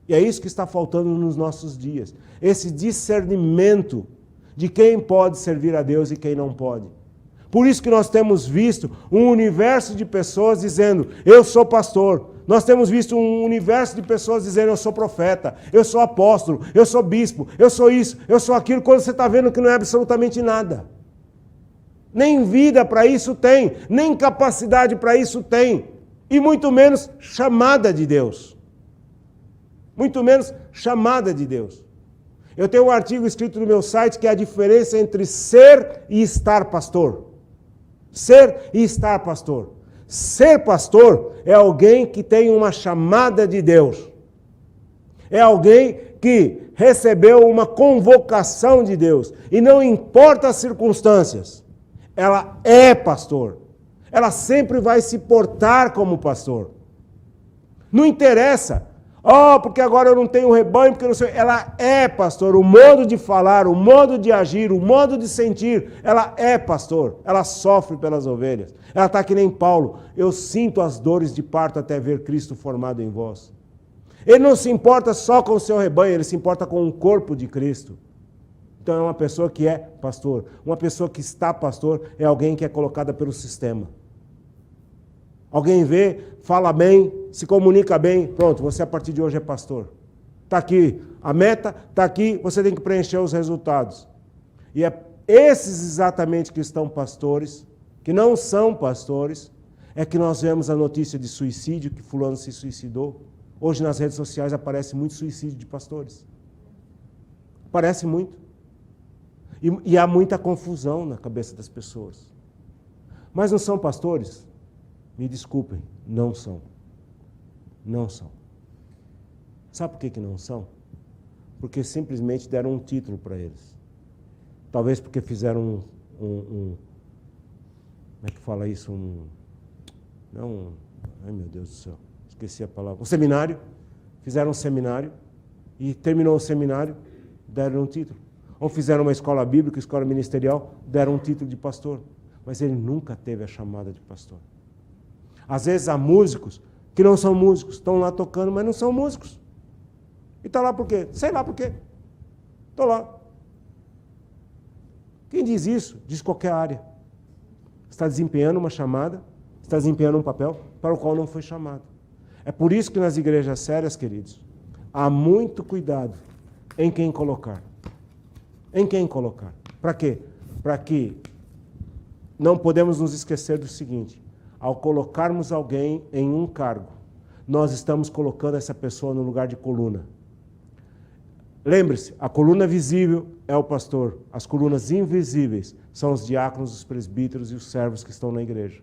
E é isso que está faltando nos nossos dias. Esse discernimento de quem pode servir a Deus e quem não pode. Por isso que nós temos visto um universo de pessoas dizendo, eu sou pastor. Nós temos visto um universo de pessoas dizendo, eu sou profeta, eu sou apóstolo, eu sou bispo, eu sou isso, eu sou aquilo, quando você está vendo que não é absolutamente nada. Nem vida para isso tem, nem capacidade para isso tem, e muito menos chamada de Deus. Muito menos chamada de Deus. Eu tenho um artigo escrito no meu site que é a diferença entre ser e estar pastor. Ser e estar pastor. Ser pastor é alguém que tem uma chamada de Deus. É alguém que recebeu uma convocação de Deus. E não importa as circunstâncias, ela é pastor. Ela sempre vai se portar como pastor. Não interessa. Porque agora eu não tenho rebanho, porque eu não sei. Ela é pastor. O modo de falar, o modo de agir, o modo de sentir, ela é pastor. Ela sofre pelas ovelhas. Ela está que nem Paulo. Eu sinto as dores de parto até ver Cristo formado em vós. Ele não se importa só com o seu rebanho, ele se importa com o corpo de Cristo. Então é uma pessoa que é pastor. Uma pessoa que está pastor é alguém que é colocada pelo sistema. Alguém vê, fala bem, se comunica bem, pronto, você a partir de hoje é pastor. Está aqui a meta, está aqui, você tem que preencher os resultados. E é esses exatamente que estão pastores, que não são pastores, é que nós vemos a notícia de suicídio, que fulano se suicidou. Hoje nas redes sociais aparece muito suicídio de pastores. Aparece muito. E há muita confusão na cabeça das pessoas. Mas não são pastores? Me desculpem, não são. Não são. Sabe por que não são? Porque simplesmente deram um título para eles. Talvez porque fizeram como é que fala isso? Ai meu Deus do céu, esqueci a palavra. Um seminário. Fizeram um seminário e terminou o seminário, deram um título. Ou fizeram uma escola bíblica, escola ministerial, deram um título de pastor. Mas ele nunca teve a chamada de pastor. Às vezes há músicos que não são músicos, estão lá tocando, mas não são músicos. E está lá por quê? Sei lá por quê. Estou lá. Quem diz isso? Diz qualquer área. Está desempenhando uma chamada, está desempenhando um papel para o qual não foi chamado. É por isso que nas igrejas sérias, queridos, há muito cuidado em quem colocar. Em quem colocar. Para quê? Para que não podemos nos esquecer do seguinte: ao colocarmos alguém em um cargo, nós estamos colocando essa pessoa no lugar de coluna. Lembre-se, a coluna visível é o pastor, as colunas invisíveis são os diáconos, os presbíteros e os servos que estão na igreja.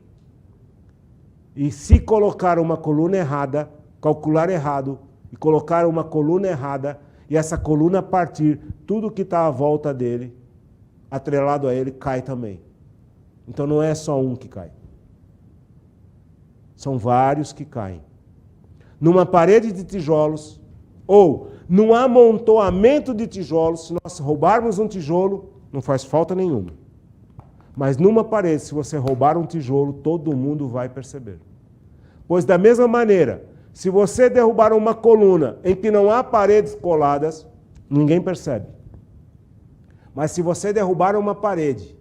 E se colocar uma coluna errada, calcular errado, e colocar uma coluna errada, e essa coluna partir, tudo que está à volta dele, atrelado a ele, cai também. Então não é só um que cai. São vários que caem. Numa parede de tijolos, ou num amontoamento de tijolos, se nós roubarmos um tijolo, não faz falta nenhuma. Mas numa parede, se você roubar um tijolo, todo mundo vai perceber. Pois da mesma maneira, se você derrubar uma coluna em que não há paredes coladas, ninguém percebe. Mas se você derrubar uma parede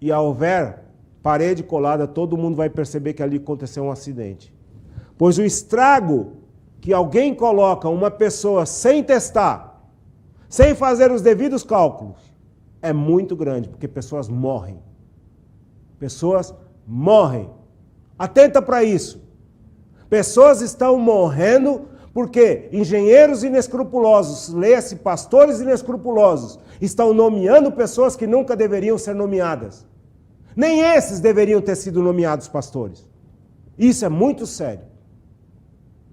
e houver parede colada, todo mundo vai perceber que ali aconteceu um acidente. Pois o estrago que alguém coloca uma pessoa sem testar, sem fazer os devidos cálculos, é muito grande, porque pessoas morrem. Pessoas morrem. Atenta para isso. Pessoas estão morrendo porque engenheiros inescrupulosos, leia-se pastores inescrupulosos, estão nomeando pessoas que nunca deveriam ser nomeadas. Nem esses deveriam ter sido nomeados pastores. Isso é muito sério.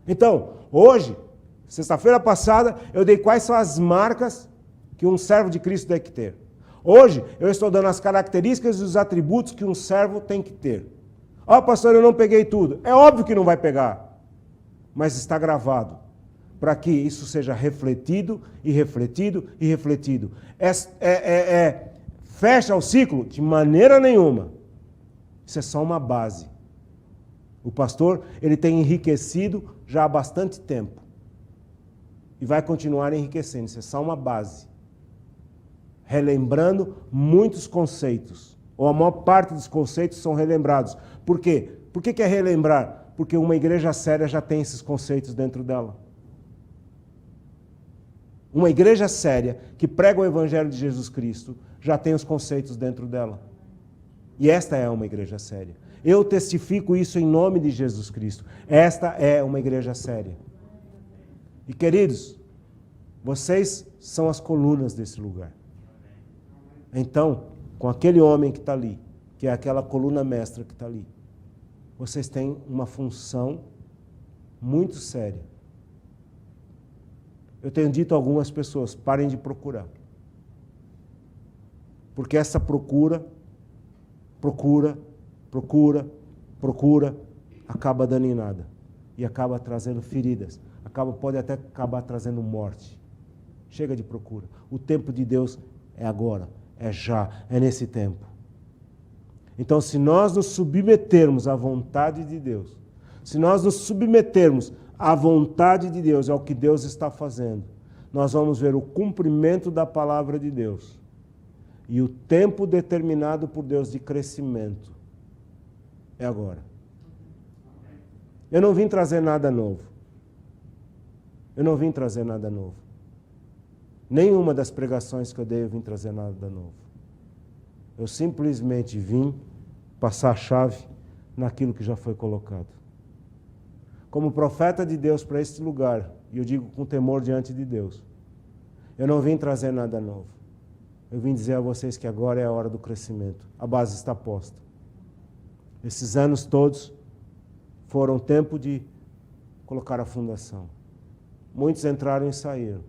Então, hoje, sexta-feira passada, eu dei quais são as marcas que um servo de Cristo tem que ter. Hoje, eu estou dando as características e os atributos que um servo tem que ter. Pastor, eu não peguei tudo. É óbvio que não vai pegar, mas está gravado, para que isso seja refletido e refletido e refletido. Fecha o ciclo? De maneira nenhuma. Isso é só uma base. O pastor, ele tem enriquecido já há bastante tempo. E vai continuar enriquecendo. Isso é só uma base. Relembrando muitos conceitos. Ou a maior parte dos conceitos são relembrados. Por quê? Por que é relembrar? Porque uma igreja séria já tem esses conceitos dentro dela. Uma igreja séria que prega o Evangelho de Jesus Cristo já tem os conceitos dentro dela. E esta é uma igreja séria. Eu testifico isso em nome de Jesus Cristo. Esta é uma igreja séria. E queridos, vocês são as colunas desse lugar. Então, com aquele homem que está ali, que é aquela coluna mestra que está ali, vocês têm uma função muito séria. Eu tenho dito a algumas pessoas, parem de procurar. Porque essa procura, acaba dando em nada. E acaba trazendo feridas. Pode até acabar trazendo morte. Chega de procura. O tempo de Deus é agora, é já, é nesse tempo. Então, se nós nos submetermos à vontade de Deus, se nós nos submetermos à vontade de Deus, ao que Deus está fazendo, nós vamos ver o cumprimento da palavra de Deus. E o tempo determinado por Deus de crescimento é agora. Eu não vim trazer nada novo. Eu não vim trazer nada novo. Nenhuma das pregações que eu dei eu vim trazer nada novo. Eu simplesmente vim passar a chave naquilo que já foi colocado. Como profeta de Deus para este lugar, e eu digo com temor diante de Deus, eu não vim trazer nada novo. Eu vim dizer a vocês que agora é a hora do crescimento. A base está posta. Esses anos todos foram tempo de colocar a fundação. Muitos entraram e saíram.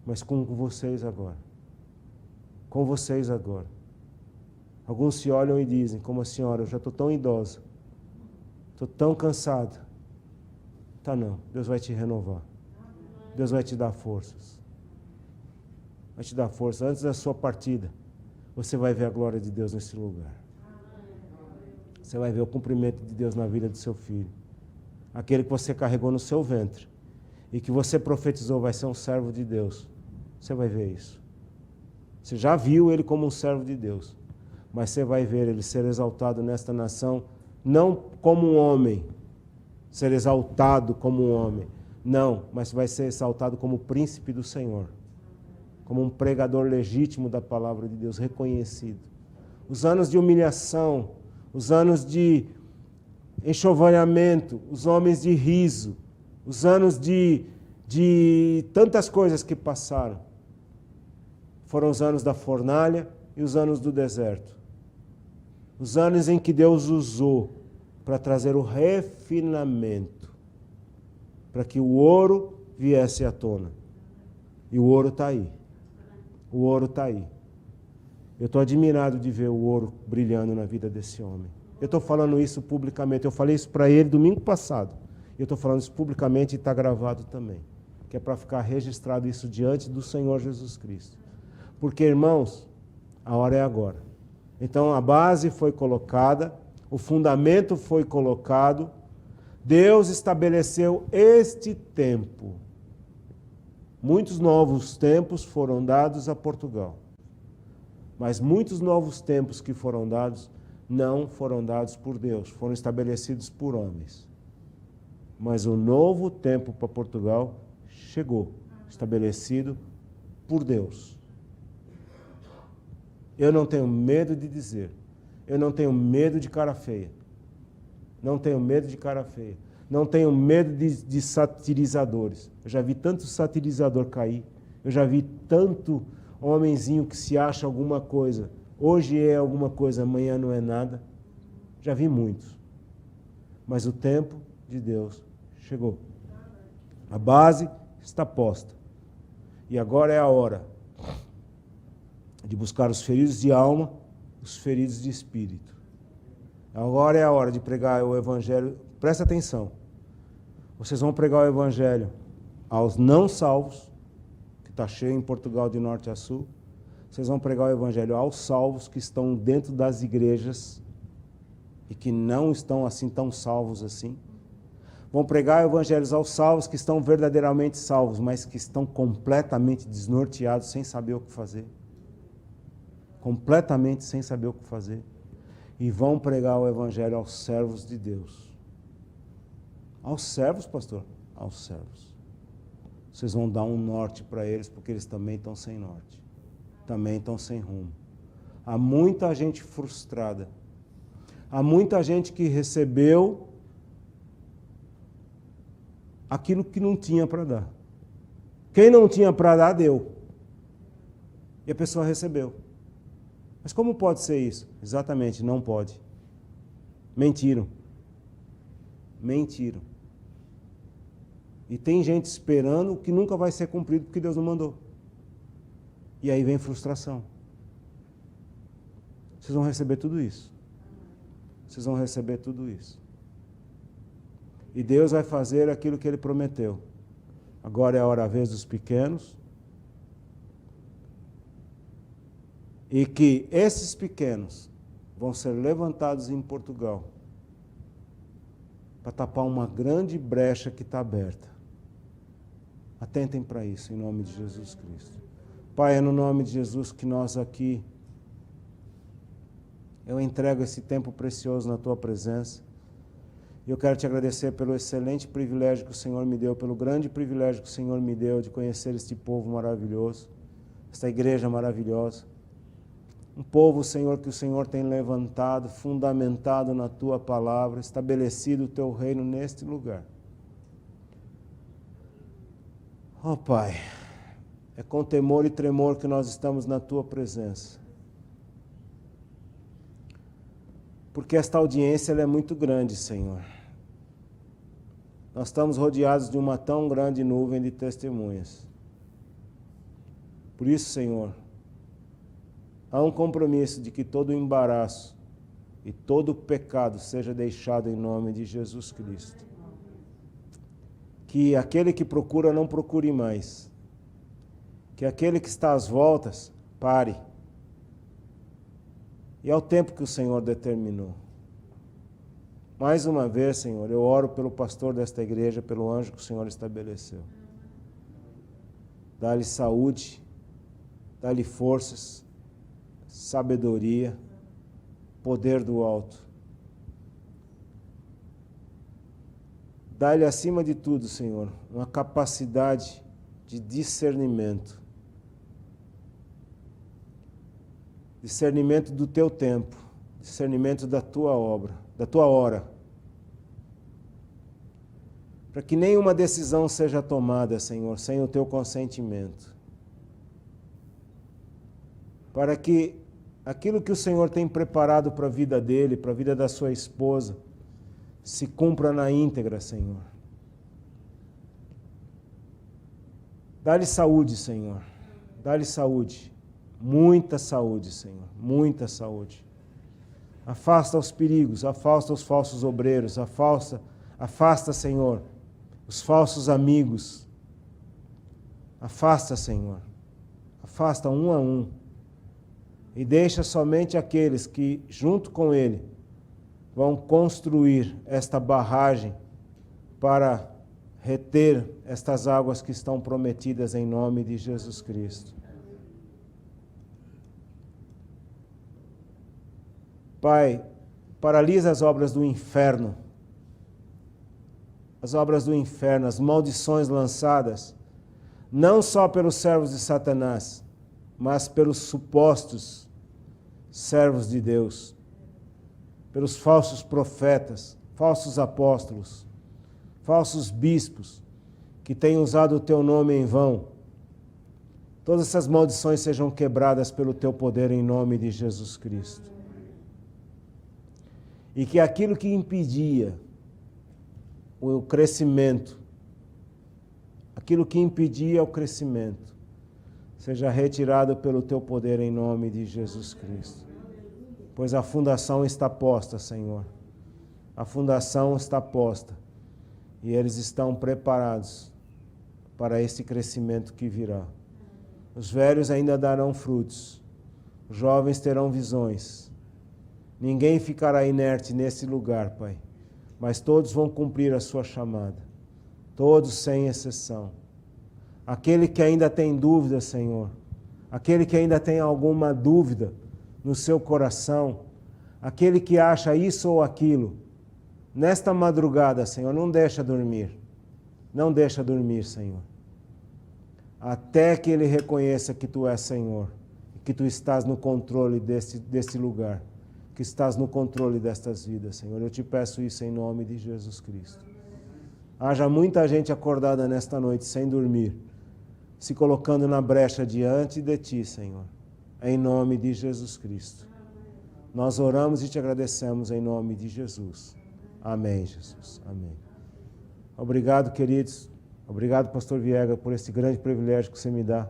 Mas com vocês agora. Com vocês agora. Alguns se olham e dizem, como a senhora, eu já estou tão idosa. Estou tão cansada. Tá não, Deus vai te renovar. Deus vai te dar forças. Vai te dar força. Antes da sua partida, você vai ver a glória de Deus nesse lugar. Você vai ver o cumprimento de Deus na vida do seu filho. Aquele que você carregou no seu ventre. E que você profetizou vai ser um servo de Deus. Você vai ver isso. Você já viu ele como um servo de Deus. Mas você vai ver ele ser exaltado nesta nação, não como um homem, ser exaltado como um homem. Não, mas vai ser exaltado como príncipe do Senhor. Como um pregador legítimo da palavra de Deus, reconhecido. Os anos de humilhação, os anos de enxovalhamento, os homens de riso, os anos de tantas coisas que passaram, foram os anos da fornalha e os anos do deserto. Os anos em que Deus usou para trazer o refinamento, para que o ouro viesse à tona. E o ouro está aí. O ouro está aí. Eu estou admirado de ver o ouro brilhando na vida desse homem. Eu estou falando isso publicamente. Eu falei isso para ele domingo passado. Eu estou falando isso publicamente e está gravado também. Que é para ficar registrado isso diante do Senhor Jesus Cristo. Porque, irmãos, a hora é agora. Então a base foi colocada, o fundamento foi colocado, Deus estabeleceu este tempo. Muitos novos tempos foram dados a Portugal. Mas muitos novos tempos que foram dados, não foram dados por Deus, foram estabelecidos por homens. Mas o novo tempo para Portugal chegou, estabelecido por Deus. Eu não tenho medo de dizer, eu não tenho medo de cara feia. Não tenho medo de cara feia. Não tenho medo de satirizadores. Eu já vi tanto satirizador cair. Eu já vi tanto homenzinho que se acha alguma coisa. Hoje é alguma coisa, amanhã não é nada. Já vi muitos. Mas o tempo de Deus chegou. A base está posta. E agora é a hora de buscar os feridos de alma, os feridos de espírito. Agora é a hora de pregar o Evangelho. Presta atenção. Vocês vão pregar o Evangelho aos não salvos, que está cheio em Portugal de norte a sul. Vocês vão pregar o Evangelho aos salvos que estão dentro das igrejas e que não estão assim tão salvos assim. Vão pregar o Evangelho aos salvos que estão verdadeiramente salvos, mas que estão completamente desnorteados, sem saber o que fazer. Completamente sem saber o que fazer. E vão pregar o Evangelho aos servos de Deus. Aos servos, pastor? Aos servos. Vocês vão dar um norte para eles, porque eles também estão sem norte. Também estão sem rumo. Há muita gente frustrada. Há muita gente que recebeu aquilo que não tinha para dar. Quem não tinha para dar, deu. E a pessoa recebeu. Mas como pode ser isso? Exatamente, não pode. Mentiram. Mentiram. E tem gente esperando o que nunca vai ser cumprido porque Deus não mandou. E aí vem frustração. Vocês vão receber tudo isso. Vocês vão receber tudo isso. E Deus vai fazer aquilo que Ele prometeu. Agora é a hora, a vez dos pequenos. E que esses pequenos vão ser levantados em Portugal para tapar uma grande brecha que está aberta. Atentem para isso, em nome de Jesus Cristo. Pai, é no nome de Jesus que nós aqui, eu entrego esse tempo precioso na Tua presença. E eu quero te agradecer pelo excelente privilégio que o Senhor me deu, pelo grande privilégio que o Senhor me deu de conhecer este povo maravilhoso, esta igreja maravilhosa. Um povo, Senhor, que o Senhor tem levantado, fundamentado na Tua palavra, estabelecido o Teu reino neste lugar. Oh, Pai, é com temor e tremor que nós estamos na Tua presença. Porque esta audiência ela é muito grande, Senhor. Nós estamos rodeados de uma tão grande nuvem de testemunhas. Por isso, Senhor, há um compromisso de que todo embaraço e todo pecado seja deixado em nome de Jesus Cristo. Que aquele que procura não procure mais. Que aquele que está às voltas, pare. E ao tempo que o Senhor determinou. Mais uma vez, Senhor, eu oro pelo pastor desta igreja, pelo anjo que o Senhor estabeleceu. Dá-lhe saúde, dá-lhe forças, sabedoria, poder do alto. Dá-lhe, acima de tudo, Senhor, uma capacidade de discernimento. Discernimento do teu tempo, discernimento da tua obra, da tua hora. Para que nenhuma decisão seja tomada, Senhor, sem o teu consentimento. Para que aquilo que o Senhor tem preparado para a vida dele, para a vida da sua esposa, se cumpra na íntegra, Senhor. Dá-lhe saúde, Senhor. Dá-lhe saúde. Muita saúde, Senhor. Muita saúde. Afasta os perigos, afasta os falsos obreiros, afasta, Senhor, os falsos amigos. Afasta, Senhor. Afasta um a um. E deixa somente aqueles que, junto com Ele, vão construir esta barragem para reter estas águas que estão prometidas em nome de Jesus Cristo. Pai, paralisa as obras do inferno, as maldições lançadas, não só pelos servos de Satanás, mas pelos supostos servos de Deus, pelos falsos profetas, falsos apóstolos, falsos bispos, que têm usado o teu nome em vão. Todas essas maldições sejam quebradas pelo teu poder em nome de Jesus Cristo. E que aquilo que impedia o crescimento, seja retirado pelo teu poder em nome de Jesus Cristo. Pois a fundação está posta, Senhor. A fundação está posta. E eles estão preparados para esse crescimento que virá. Os velhos ainda darão frutos. Os jovens terão visões. Ninguém ficará inerte nesse lugar, Pai. Mas todos vão cumprir a sua chamada. Todos sem exceção. Aquele que ainda tem dúvida, Senhor. Aquele que ainda tem alguma dúvida no seu coração. Aquele que acha isso ou aquilo. Nesta madrugada, Senhor, não deixa dormir. Não deixa dormir, Senhor. Até que ele reconheça que Tu és Senhor. Que Tu estás no controle desse lugar. Que estás no controle destas vidas, Senhor. Eu te peço isso em nome de Jesus Cristo. Haja muita gente acordada nesta noite sem dormir, se colocando na brecha diante de Ti, Senhor. Em nome de Jesus Cristo. Nós oramos e Te agradecemos em nome de Jesus. Amém, Jesus. Amém. Obrigado, queridos. Obrigado, pastor Viega, por esse grande privilégio que você me dá.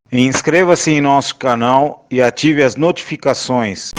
Inscreva-se em nosso canal e ative as notificações.